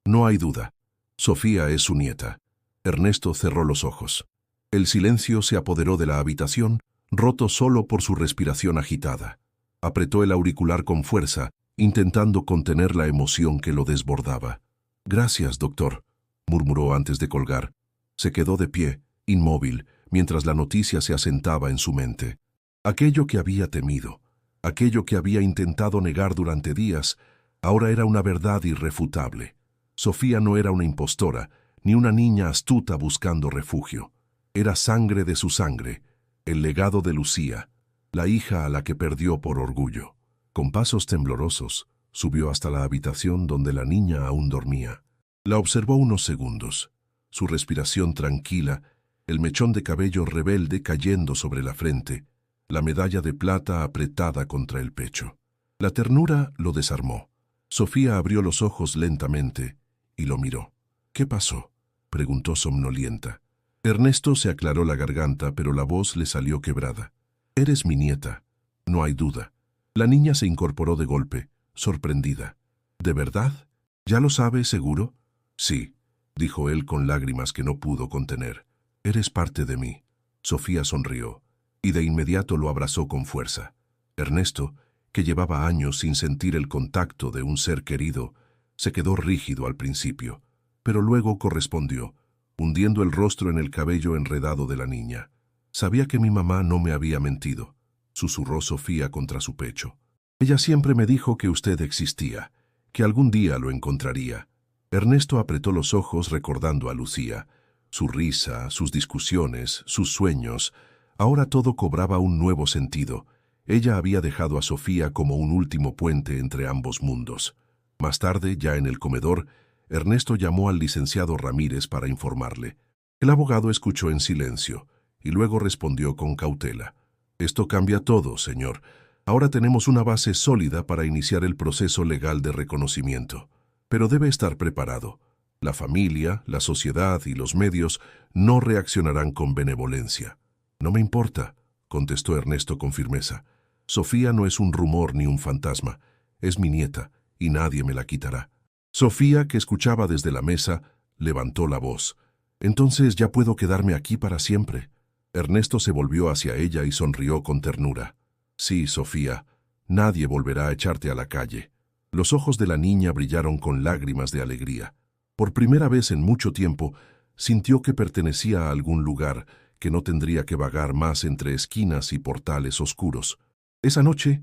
No hay duda. Sofía es su nieta». Ernesto cerró los ojos. El silencio se apoderó de la habitación, roto solo por su respiración agitada. Apretó el auricular con fuerza, intentando contener la emoción que lo desbordaba. «Gracias, doctor», murmuró antes de colgar. Se quedó de pie, inmóvil, mientras la noticia se asentaba en su mente. Aquello que había temido, aquello que había intentado negar durante días, ahora era una verdad irrefutable. Sofía no era una impostora, ni una niña astuta buscando refugio. Era sangre de su sangre, el legado de Lucía, la hija a la que perdió por orgullo. Con pasos temblorosos, subió hasta la habitación donde la niña aún dormía. La observó unos segundos, su respiración tranquila, el mechón de cabello rebelde cayendo sobre la frente, la medalla de plata apretada contra el pecho. La ternura lo desarmó. Sofía abrió los ojos lentamente y lo miró. «¿Qué pasó?», preguntó somnolienta. Ernesto se aclaró la garganta, pero la voz le salió quebrada. «Eres mi nieta, no hay duda». La niña se incorporó de golpe, sorprendida. «¿De verdad? ¿Ya lo sabe, seguro?». «Sí», dijo él con lágrimas que no pudo contener. Eres parte de mí. Sofía sonrió, y de inmediato lo abrazó con fuerza. Ernesto, que llevaba años sin sentir el contacto de un ser querido, se quedó rígido al principio, pero luego correspondió, hundiendo el rostro en el cabello enredado de la niña. Sabía que mi mamá no me había mentido, susurró Sofía contra su pecho. Ella siempre me dijo que usted existía, que algún día lo encontraría. Ernesto apretó los ojos recordando a Lucía, su risa, sus discusiones, sus sueños. Ahora todo cobraba un nuevo sentido. Ella había dejado a Sofía como un último puente entre ambos mundos. Más tarde, ya en el comedor, Ernesto llamó al licenciado Ramírez para informarle. El abogado escuchó en silencio y luego respondió con cautela. Esto cambia todo, señor. Ahora tenemos una base sólida para iniciar el proceso legal de reconocimiento. Pero debe estar preparado. La familia, la sociedad y los medios no reaccionarán con benevolencia. No me importa, contestó Ernesto con firmeza. Sofía no es un rumor ni un fantasma. Es mi nieta, y nadie me la quitará. Sofía, que escuchaba desde la mesa, levantó la voz. Entonces ya puedo quedarme aquí para siempre. Ernesto se volvió hacia ella y sonrió con ternura. Sí, Sofía, nadie volverá a echarte a la calle. Los ojos de la niña brillaron con lágrimas de alegría. Por primera vez en mucho tiempo, sintió que pertenecía a algún lugar, que no tendría que vagar más entre esquinas y portales oscuros. Esa noche,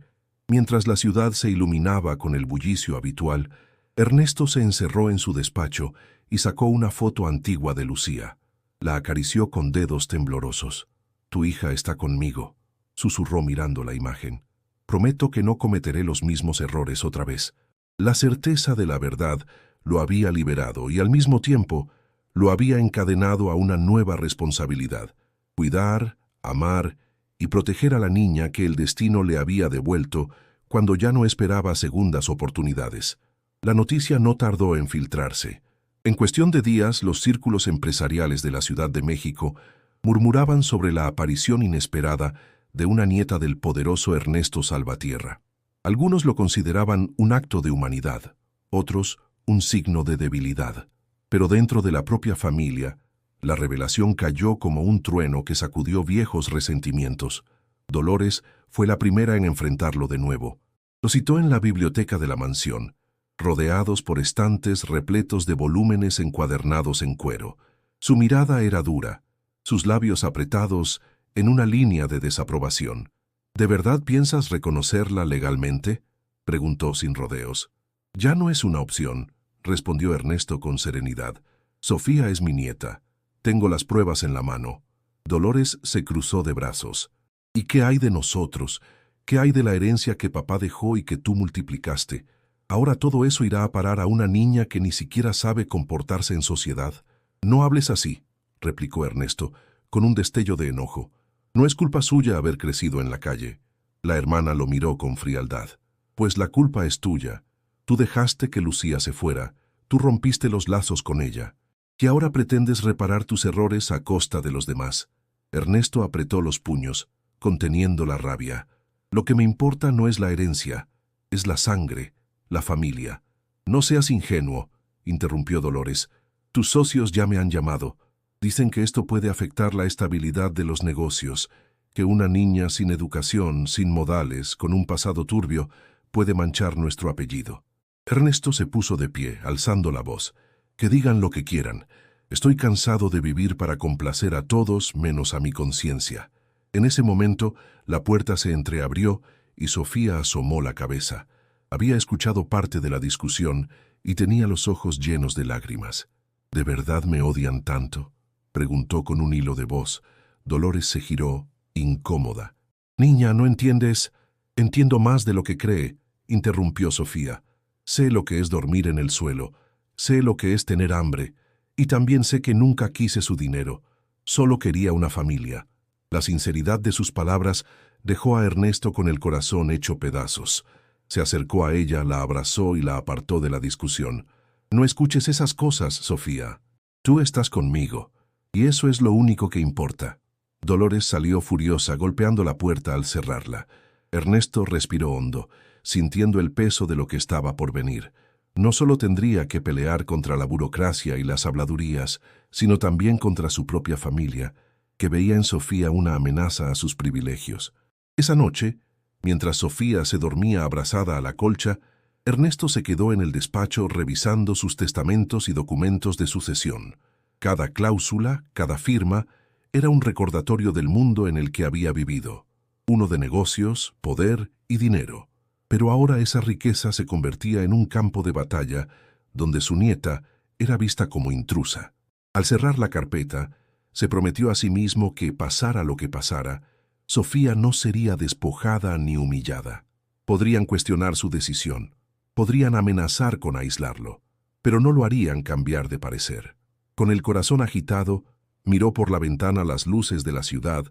mientras la ciudad se iluminaba con el bullicio habitual, Ernesto se encerró en su despacho y sacó una foto antigua de Lucía. La acarició con dedos temblorosos. «Tu hija está conmigo», susurró mirando la imagen. «Prometo que no cometeré los mismos errores otra vez». La certeza de la verdad lo había liberado y al mismo tiempo lo había encadenado a una nueva responsabilidad: cuidar, amar y proteger a la niña que el destino le había devuelto cuando ya no esperaba segundas oportunidades. La noticia no tardó en filtrarse. En cuestión de días, los círculos empresariales de la Ciudad de México murmuraban sobre la aparición inesperada de una nieta del poderoso Ernesto Salvatierra. Algunos lo consideraban un acto de humanidad, otros un signo de debilidad. Pero dentro de la propia familia, la revelación cayó como un trueno que sacudió viejos resentimientos. Dolores fue la primera en enfrentarlo de nuevo. Lo citó en la biblioteca de la mansión, rodeados por estantes repletos de volúmenes encuadernados en cuero. Su mirada era dura, sus labios apretados en una línea de desaprobación. «¿De verdad piensas reconocerla legalmente?», preguntó sin rodeos. «Ya no es una opción», respondió Ernesto con serenidad. «Sofía es mi nieta. Tengo las pruebas en la mano». Dolores se cruzó de brazos. «¿Y qué hay de nosotros? ¿Qué hay de la herencia que papá dejó y que tú multiplicaste? Ahora todo eso irá a parar a una niña que ni siquiera sabe comportarse en sociedad». «No hables así», replicó Ernesto, con un destello de enojo. «No es culpa suya haber crecido en la calle». La hermana lo miró con frialdad. «Pues la culpa es tuya. Tú dejaste que Lucía se fuera, tú rompiste los lazos con ella, y ahora pretendes reparar tus errores a costa de los demás». Ernesto apretó los puños, conteniendo la rabia. «Lo que me importa no es la herencia, es la sangre, la familia». «No seas ingenuo», interrumpió Dolores. «Tus socios ya me han llamado. Dicen que esto puede afectar la estabilidad de los negocios, que una niña sin educación, sin modales, con un pasado turbio, puede manchar nuestro apellido». Ernesto se puso de pie, alzando la voz. «Que digan lo que quieran. Estoy cansado de vivir para complacer a todos menos a mi conciencia». En ese momento, la puerta se entreabrió y Sofía asomó la cabeza. Había escuchado parte de la discusión y tenía los ojos llenos de lágrimas. «¿De verdad me odian tanto?», preguntó con un hilo de voz. Dolores se giró, incómoda. «Niña, ¿no entiendes?» «Entiendo más de lo que cree», interrumpió Sofía. «Sé lo que es dormir en el suelo, sé lo que es tener hambre, y también sé que nunca quise su dinero. Solo quería una familia». La sinceridad de sus palabras dejó a Ernesto con el corazón hecho pedazos. Se acercó a ella, la abrazó y la apartó de la discusión. «No escuches esas cosas, Sofía. Tú estás conmigo, y eso es lo único que importa». Dolores salió furiosa, golpeando la puerta al cerrarla. Ernesto respiró hondo, sintiendo el peso de lo que estaba por venir. No solo tendría que pelear contra la burocracia y las habladurías, sino también contra su propia familia, que veía en Sofía una amenaza a sus privilegios. Esa noche, mientras Sofía se dormía abrazada a la colcha, Ernesto se quedó en el despacho revisando sus testamentos y documentos de sucesión. Cada cláusula, cada firma, era un recordatorio del mundo en el que había vivido. Uno de negocios, poder y dinero. Pero ahora esa riqueza se convertía en un campo de batalla donde su nieta era vista como intrusa. Al cerrar la carpeta, se prometió a sí mismo que, pasara lo que pasara, Sofía no sería despojada ni humillada. Podrían cuestionar su decisión, podrían amenazar con aislarlo, pero no lo harían cambiar de parecer. Con el corazón agitado, miró por la ventana las luces de la ciudad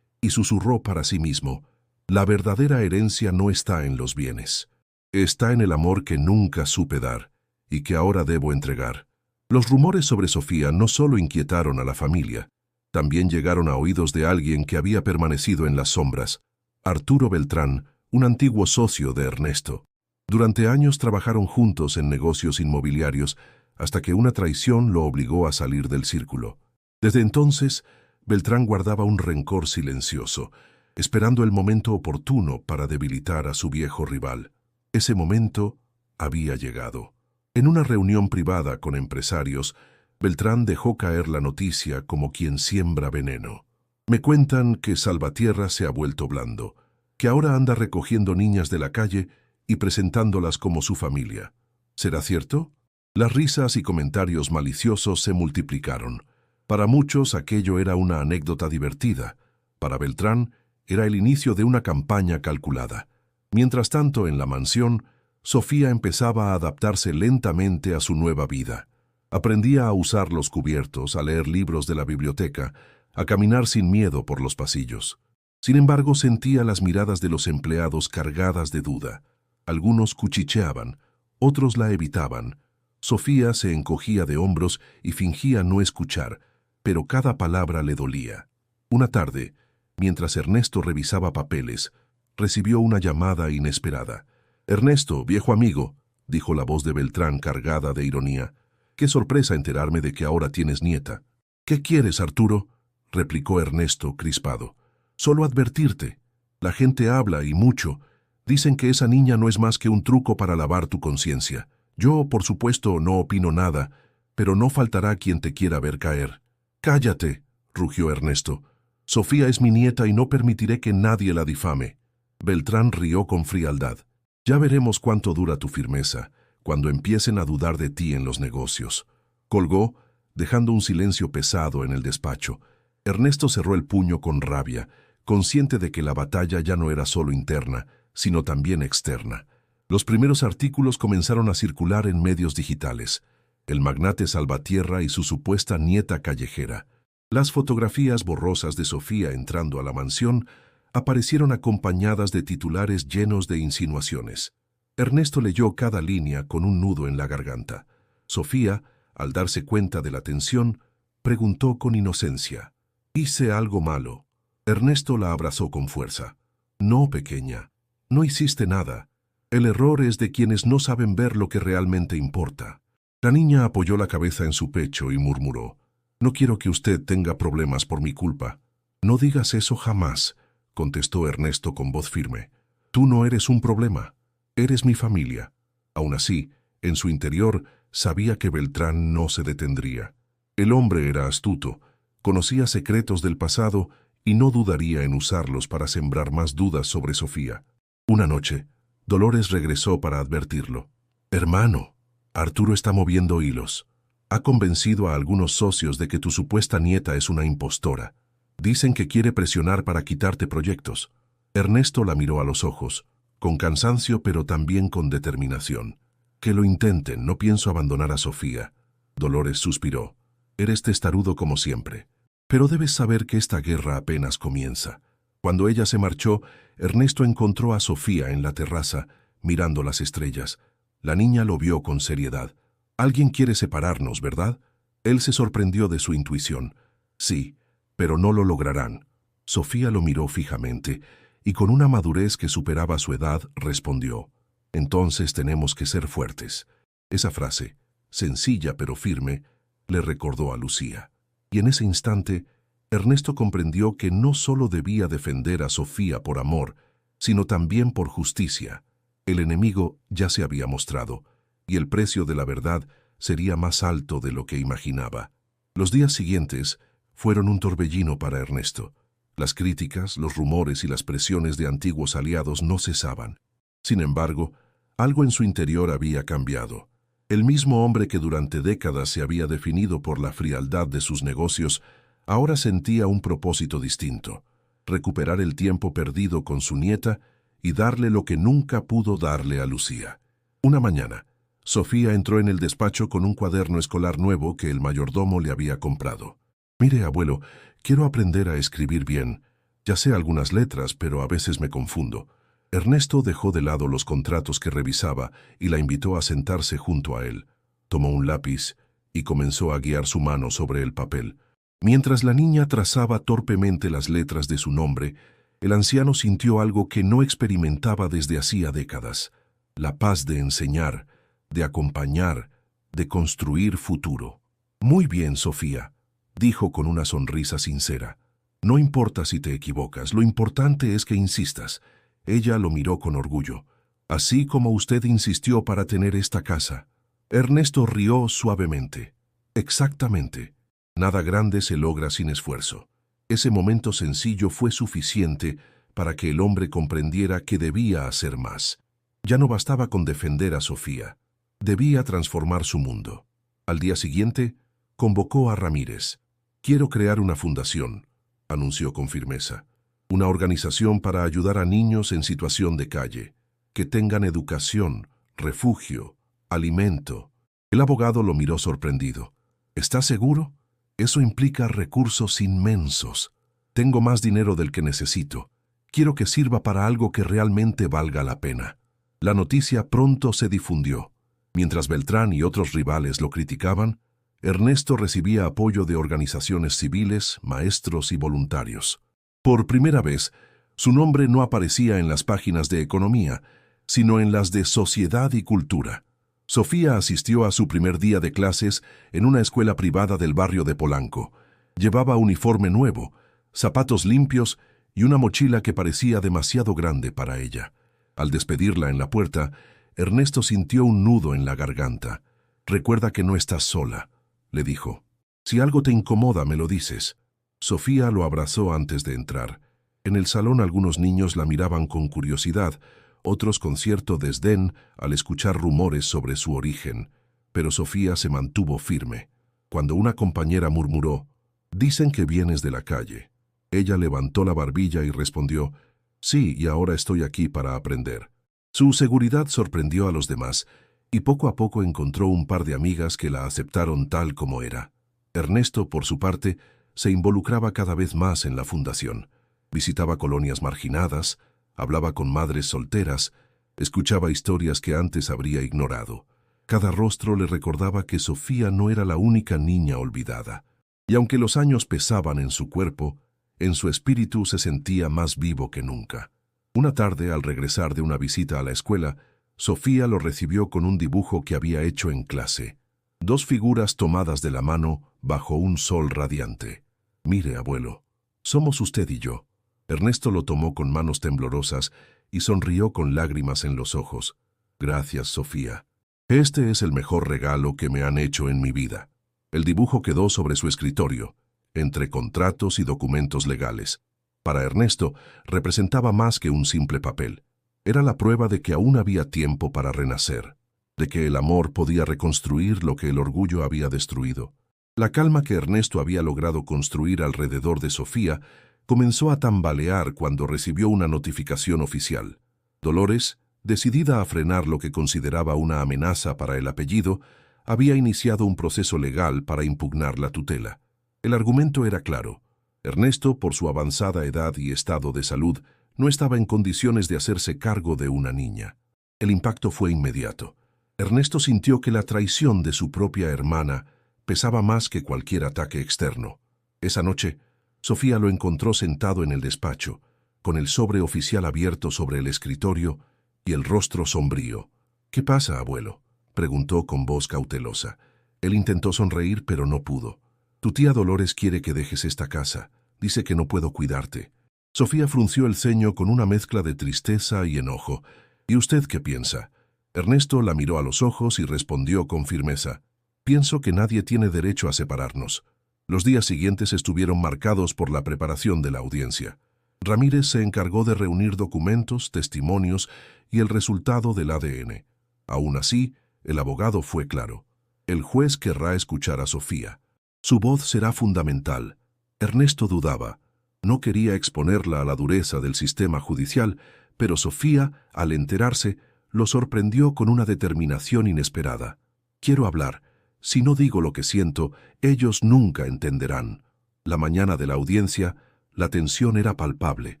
y susurró para sí mismo: la verdadera herencia no está en los bienes. Está en el amor que nunca supe dar y que ahora debo entregar. Los rumores sobre Sofía no solo inquietaron a la familia, también llegaron a oídos de alguien que había permanecido en las sombras: Arturo Beltrán, un antiguo socio de Ernesto. Durante años trabajaron juntos en negocios inmobiliarios hasta que una traición lo obligó a salir del círculo. Desde entonces, Beltrán guardaba un rencor silencioso, esperando el momento oportuno para debilitar a su viejo rival. Ese momento había llegado. En una reunión privada con empresarios, Beltrán dejó caer la noticia como quien siembra veneno. Me cuentan que Salvatierra se ha vuelto blando, que ahora anda recogiendo niñas de la calle y presentándolas como su familia. ¿Será cierto? Las risas y comentarios maliciosos se multiplicaron. Para muchos aquello era una anécdota divertida. Para Beltrán era el inicio de una campaña calculada. Mientras tanto, en la mansión, Sofía empezaba a adaptarse lentamente a su nueva vida. Aprendía a usar los cubiertos, a leer libros de la biblioteca, a caminar sin miedo por los pasillos. Sin embargo, sentía las miradas de los empleados cargadas de duda. Algunos cuchicheaban, otros la evitaban. Sofía se encogía de hombros y fingía no escuchar, pero cada palabra le dolía. Una tarde, mientras Ernesto revisaba papeles, recibió una llamada inesperada. «Ernesto, viejo amigo», dijo la voz de Beltrán cargada de ironía. «Qué sorpresa enterarme de que ahora tienes nieta». «¿Qué quieres, Arturo?», replicó Ernesto, crispado. «Solo advertirte. La gente habla, y mucho. Dicen que esa niña no es más que un truco para lavar tu conciencia. Yo, por supuesto, no opino nada, pero no faltará quien te quiera ver caer». «Cállate», rugió Ernesto. «Sofía es mi nieta y no permitiré que nadie la difame». Beltrán rió con frialdad. «Ya veremos cuánto dura tu firmeza, cuando empiecen a dudar de ti en los negocios». Colgó, dejando un silencio pesado en el despacho. Ernesto cerró el puño con rabia, consciente de que la batalla ya no era solo interna, sino también externa. Los primeros artículos comenzaron a circular en medios digitales. El magnate Salvatierra y su supuesta nieta callejera. Las fotografías borrosas de Sofía entrando a la mansión aparecieron acompañadas de titulares llenos de insinuaciones. Ernesto leyó cada línea con un nudo en la garganta. Sofía, al darse cuenta de la tensión, preguntó con inocencia: «¿Hice algo malo?». Ernesto la abrazó con fuerza. «No, pequeña, no hiciste nada. El error es de quienes no saben ver lo que realmente importa». La niña apoyó la cabeza en su pecho y murmuró: «No quiero que usted tenga problemas por mi culpa». «No digas eso jamás», contestó Ernesto con voz firme. «Tú no eres un problema. Eres mi familia». Aún así, en su interior, sabía que Beltrán no se detendría. El hombre era astuto, conocía secretos del pasado y no dudaría en usarlos para sembrar más dudas sobre Sofía. Una noche, Dolores regresó para advertirlo. «Hermano, Arturo está moviendo hilos. Ha convencido a algunos socios de que tu supuesta nieta es una impostora. Dicen que quiere presionar para quitarte proyectos». Ernesto la miró a los ojos, con cansancio pero también con determinación. «Que lo intenten, no pienso abandonar a Sofía». Dolores suspiró. «Eres testarudo como siempre. Pero debes saber que esta guerra apenas comienza». Cuando ella se marchó, Ernesto encontró a Sofía en la terraza, mirando las estrellas. La niña lo vio con seriedad. «Alguien quiere separarnos, ¿verdad?». Él se sorprendió de su intuición. «Sí, pero no lo lograrán». Sofía lo miró fijamente y con una madurez que superaba su edad respondió: «Entonces tenemos que ser fuertes». Esa frase, sencilla pero firme, le recordó a Lucía. Y en ese instante, Ernesto comprendió que no solo debía defender a Sofía por amor, sino también por justicia. El enemigo ya se había mostrado, y el precio de la verdad sería más alto de lo que imaginaba. Los días siguientes fueron un torbellino para Ernesto. Las críticas, los rumores y las presiones de antiguos aliados no cesaban. Sin embargo, algo en su interior había cambiado. El mismo hombre que durante décadas se había definido por la frialdad de sus negocios, ahora sentía un propósito distinto: recuperar el tiempo perdido con su nieta y darle lo que nunca pudo darle a Lucía. Una mañana, Sofía entró en el despacho con un cuaderno escolar nuevo que el mayordomo le había comprado. «Mire, abuelo, quiero aprender a escribir bien. Ya sé algunas letras, pero a veces me confundo». Ernesto dejó de lado los contratos que revisaba y la invitó a sentarse junto a él. Tomó un lápiz y comenzó a guiar su mano sobre el papel. Mientras la niña trazaba torpemente las letras de su nombre, el anciano sintió algo que no experimentaba desde hacía décadas: la paz de enseñar, de acompañar, de construir futuro. «Muy bien, Sofía», dijo con una sonrisa sincera. «No importa si te equivocas, lo importante es que insistas». Ella lo miró con orgullo. «Así como usted insistió para tener esta casa». Ernesto rió suavemente. «Exactamente. Nada grande se logra sin esfuerzo». Ese momento sencillo fue suficiente para que el hombre comprendiera que debía hacer más. Ya no bastaba con defender a Sofía. Debía transformar su mundo. Al día siguiente, convocó a Ramírez. «Quiero crear una fundación», anunció con firmeza. «Una organización para ayudar a niños en situación de calle, que tengan educación, refugio, alimento». El abogado lo miró sorprendido. «¿Estás seguro? Eso implica recursos inmensos. Tengo más dinero del que necesito. Quiero que sirva para algo que realmente valga la pena». La noticia pronto se difundió. Mientras Beltrán y otros rivales lo criticaban, Ernesto recibía apoyo de organizaciones civiles, maestros y voluntarios. Por primera vez, su nombre no aparecía en las páginas de economía, sino en las de sociedad y cultura. Sofía asistió a su primer día de clases en una escuela privada del barrio de Polanco. Llevaba uniforme nuevo, zapatos limpios y una mochila que parecía demasiado grande para ella. Al despedirla en la puerta, Ernesto sintió un nudo en la garganta. «Recuerda que no estás sola», le dijo. «Si algo te incomoda, me lo dices». Sofía lo abrazó antes de entrar. En el salón algunos niños la miraban con curiosidad, otros con cierto desdén al escuchar rumores sobre su origen, pero Sofía se mantuvo firme. Cuando una compañera murmuró: «Dicen que vienes de la calle», ella levantó la barbilla y respondió: «Sí, y ahora estoy aquí para aprender». Su seguridad sorprendió a los demás, y poco a poco encontró un par de amigas que la aceptaron tal como era. Ernesto, por su parte, se involucraba cada vez más en la fundación. Visitaba colonias marginadas, hablaba con madres solteras, escuchaba historias que antes habría ignorado. Cada rostro le recordaba que Sofía no era la única niña olvidada. Y aunque los años pesaban en su cuerpo, en su espíritu se sentía más vivo que nunca. Una tarde, al regresar de una visita a la escuela, Sofía lo recibió con un dibujo que había hecho en clase. 2 figuras tomadas de la mano bajo un sol radiante. «Mire, abuelo, somos usted y yo». Ernesto lo tomó con manos temblorosas y sonrió con lágrimas en los ojos. «Gracias, Sofía. Este es el mejor regalo que me han hecho en mi vida». El dibujo quedó sobre su escritorio, entre contratos y documentos legales. Para Ernesto, representaba más que un simple papel. Era la prueba de que aún había tiempo para renacer, de que el amor podía reconstruir lo que el orgullo había destruido. La calma que Ernesto había logrado construir alrededor de Sofía comenzó a tambalear cuando recibió una notificación oficial. Dolores, decidida a frenar lo que consideraba una amenaza para el apellido, había iniciado un proceso legal para impugnar la tutela. El argumento era claro. Ernesto, por su avanzada edad y estado de salud, no estaba en condiciones de hacerse cargo de una niña. El impacto fue inmediato. Ernesto sintió que la traición de su propia hermana pesaba más que cualquier ataque externo. Esa noche, Sofía lo encontró sentado en el despacho, con el sobre oficial abierto sobre el escritorio y el rostro sombrío. «¿Qué pasa, abuelo?», preguntó con voz cautelosa. Él intentó sonreír, pero no pudo. Tu tía Dolores quiere que dejes esta casa. Dice que no puedo cuidarte. Sofía frunció el ceño con una mezcla de tristeza y enojo. ¿Y usted qué piensa? Ernesto la miró a los ojos y respondió con firmeza. Pienso que nadie tiene derecho a separarnos. Los días siguientes estuvieron marcados por la preparación de la audiencia. Ramírez se encargó de reunir documentos, testimonios y el resultado del ADN. Aún así, el abogado fue claro. El juez querrá escuchar a Sofía. Su voz será fundamental. Ernesto dudaba. No quería exponerla a la dureza del sistema judicial, pero Sofía, al enterarse, lo sorprendió con una determinación inesperada. Quiero hablar. Si no digo lo que siento, ellos nunca entenderán. La mañana de la audiencia, la tensión era palpable.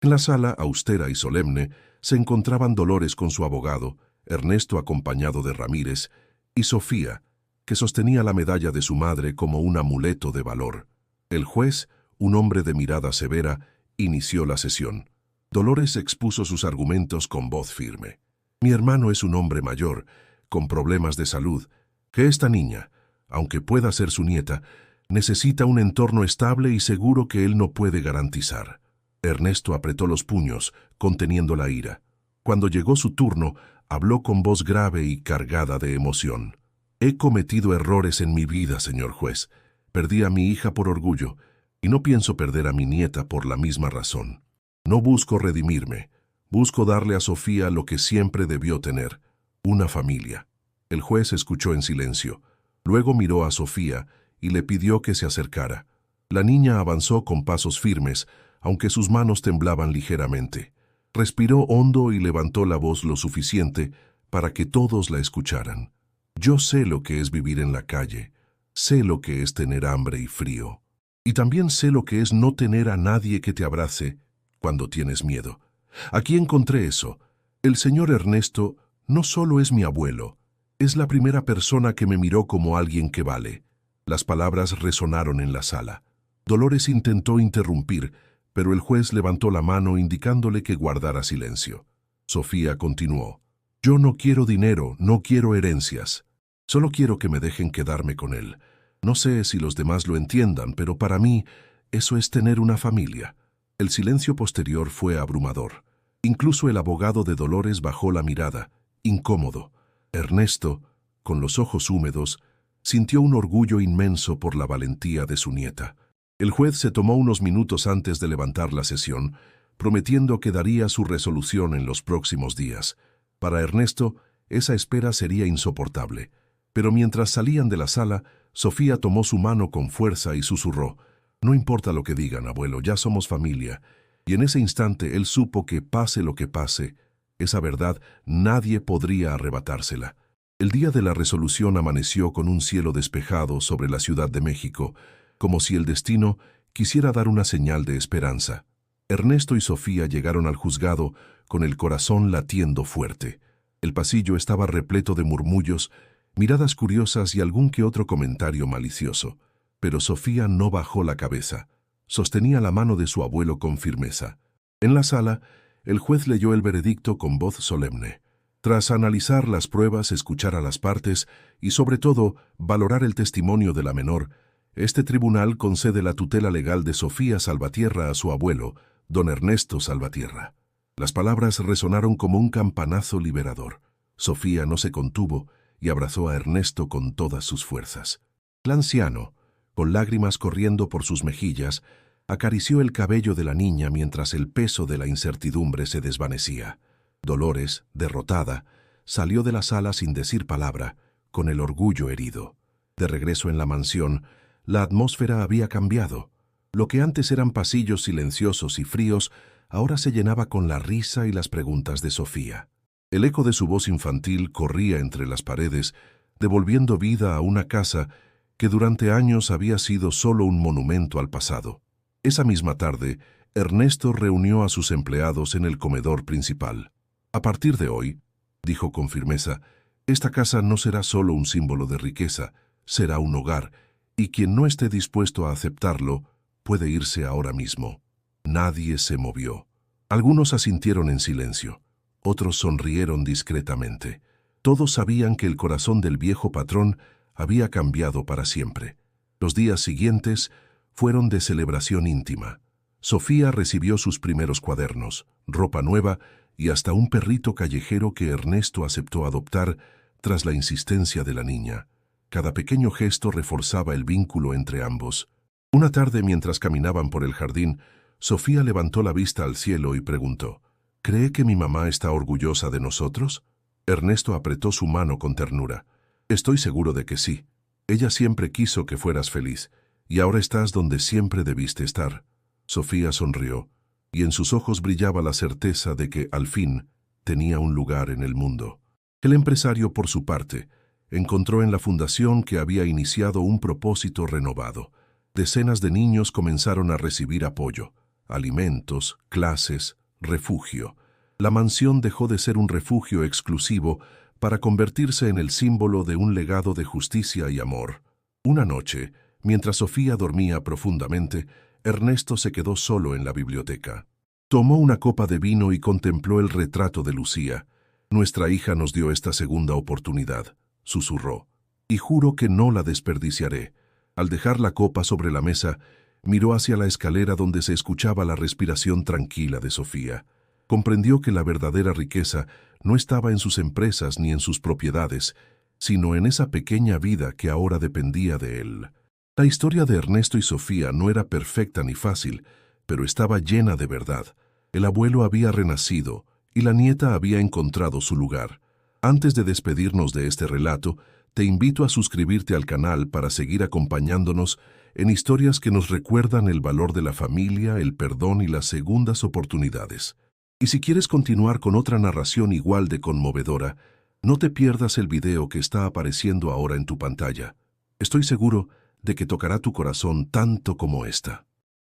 En la sala, austera y solemne, se encontraban Dolores con su abogado, Ernesto acompañado de Ramírez, y Sofía, que sostenía la medalla de su madre como un amuleto de valor. El juez, un hombre de mirada severa, inició la sesión. Dolores expuso sus argumentos con voz firme. Mi hermano es un hombre mayor, con problemas de salud, que esta niña, aunque pueda ser su nieta, necesita un entorno estable y seguro que él no puede garantizar. Ernesto apretó los puños, conteniendo la ira. Cuando llegó su turno, habló con voz grave y cargada de emoción. He cometido errores en mi vida, señor juez. Perdí a mi hija por orgullo, y no pienso perder a mi nieta por la misma razón. No busco redimirme, busco darle a Sofía lo que siempre debió tener, una familia. El juez escuchó en silencio. Luego miró a Sofía y le pidió que se acercara. La niña avanzó con pasos firmes, aunque sus manos temblaban ligeramente. Respiró hondo y levantó la voz lo suficiente para que todos la escucharan. Yo sé lo que es vivir en la calle, sé lo que es tener hambre y frío, y también sé lo que es no tener a nadie que te abrace cuando tienes miedo. Aquí encontré eso. El señor Ernesto no solo es mi abuelo, es la primera persona que me miró como alguien que vale. Las palabras resonaron en la sala. Dolores intentó interrumpir, pero el juez levantó la mano indicándole que guardara silencio. Sofía continuó. Yo no quiero dinero, no quiero herencias. Solo quiero que me dejen quedarme con él. No sé si los demás lo entiendan, pero para mí eso es tener una familia. El silencio posterior fue abrumador. Incluso el abogado de Dolores bajó la mirada, incómodo. Ernesto, con los ojos húmedos, sintió un orgullo inmenso por la valentía de su nieta. El juez se tomó unos minutos antes de levantar la sesión, prometiendo que daría su resolución en los próximos días. Para Ernesto, esa espera sería insoportable. Pero mientras salían de la sala, Sofía tomó su mano con fuerza y susurró, «No importa lo que digan, abuelo, ya somos familia». Y en ese instante él supo que, pase lo que pase, esa verdad nadie podría arrebatársela. El día de la resolución amaneció con un cielo despejado sobre la Ciudad de México, como si el destino quisiera dar una señal de esperanza. Ernesto y Sofía llegaron al juzgado con el corazón latiendo fuerte. El pasillo estaba repleto de murmullos, miradas curiosas y algún que otro comentario malicioso. Pero Sofía no bajó la cabeza. Sostenía la mano de su abuelo con firmeza. En la sala, el juez leyó el veredicto con voz solemne. Tras analizar las pruebas, escuchar a las partes y, sobre todo, valorar el testimonio de la menor, este tribunal concede la tutela legal de Sofía Salvatierra a su abuelo, don Ernesto Salvatierra. Las palabras resonaron como un campanazo liberador. Sofía no se contuvo y abrazó a Ernesto con todas sus fuerzas. El anciano, con lágrimas corriendo por sus mejillas, acarició el cabello de la niña mientras el peso de la incertidumbre se desvanecía. Dolores, derrotada, salió de la sala sin decir palabra, con el orgullo herido. De regreso en la mansión, la atmósfera había cambiado. Lo que antes eran pasillos silenciosos y fríos, ahora se llenaba con la risa y las preguntas de Sofía. El eco de su voz infantil corría entre las paredes, devolviendo vida a una casa que durante años había sido solo un monumento al pasado. Esa misma tarde, Ernesto reunió a sus empleados en el comedor principal. A partir de hoy, dijo con firmeza, esta casa no será solo un símbolo de riqueza, será un hogar, y quien no esté dispuesto a aceptarlo puede irse ahora mismo. Nadie se movió. Algunos asintieron en silencio, otros sonrieron discretamente. Todos sabían que el corazón del viejo patrón había cambiado para siempre. Los días siguientes fueron de celebración íntima. Sofía recibió sus primeros cuadernos, ropa nueva y hasta un perrito callejero que Ernesto aceptó adoptar tras la insistencia de la niña. Cada pequeño gesto reforzaba el vínculo entre ambos. Una tarde, mientras caminaban por el jardín, Sofía levantó la vista al cielo y preguntó: ¿Cree que mi mamá está orgullosa de nosotros? Ernesto apretó su mano con ternura. Estoy seguro de que sí. Ella siempre quiso que fueras feliz, y ahora estás donde siempre debiste estar. Sofía sonrió, y en sus ojos brillaba la certeza de que, al fin, tenía un lugar en el mundo. El empresario, por su parte, encontró en la fundación que había iniciado un propósito renovado. Decenas de niños comenzaron a recibir apoyo, alimentos, clases, refugio. La mansión dejó de ser un refugio exclusivo para convertirse en el símbolo de un legado de justicia y amor. Una noche, mientras Sofía dormía profundamente, Ernesto se quedó solo en la biblioteca. Tomó una copa de vino y contempló el retrato de Lucía. «Nuestra hija nos dio esta segunda oportunidad», susurró, «y juro que no la desperdiciaré». Al dejar la copa sobre la mesa, miró hacia la escalera donde se escuchaba la respiración tranquila de Sofía. Comprendió que la verdadera riqueza no estaba en sus empresas ni en sus propiedades, sino en esa pequeña vida que ahora dependía de él. La historia de Ernesto y Sofía no era perfecta ni fácil, pero estaba llena de verdad. El abuelo había renacido y la nieta había encontrado su lugar. Antes de despedirnos de este relato, te invito a suscribirte al canal para seguir acompañándonos en historias que nos recuerdan el valor de la familia, el perdón y las segundas oportunidades. Y si quieres continuar con otra narración igual de conmovedora, no te pierdas el video que está apareciendo ahora en tu pantalla. Estoy seguro de que tocará tu corazón tanto como esta.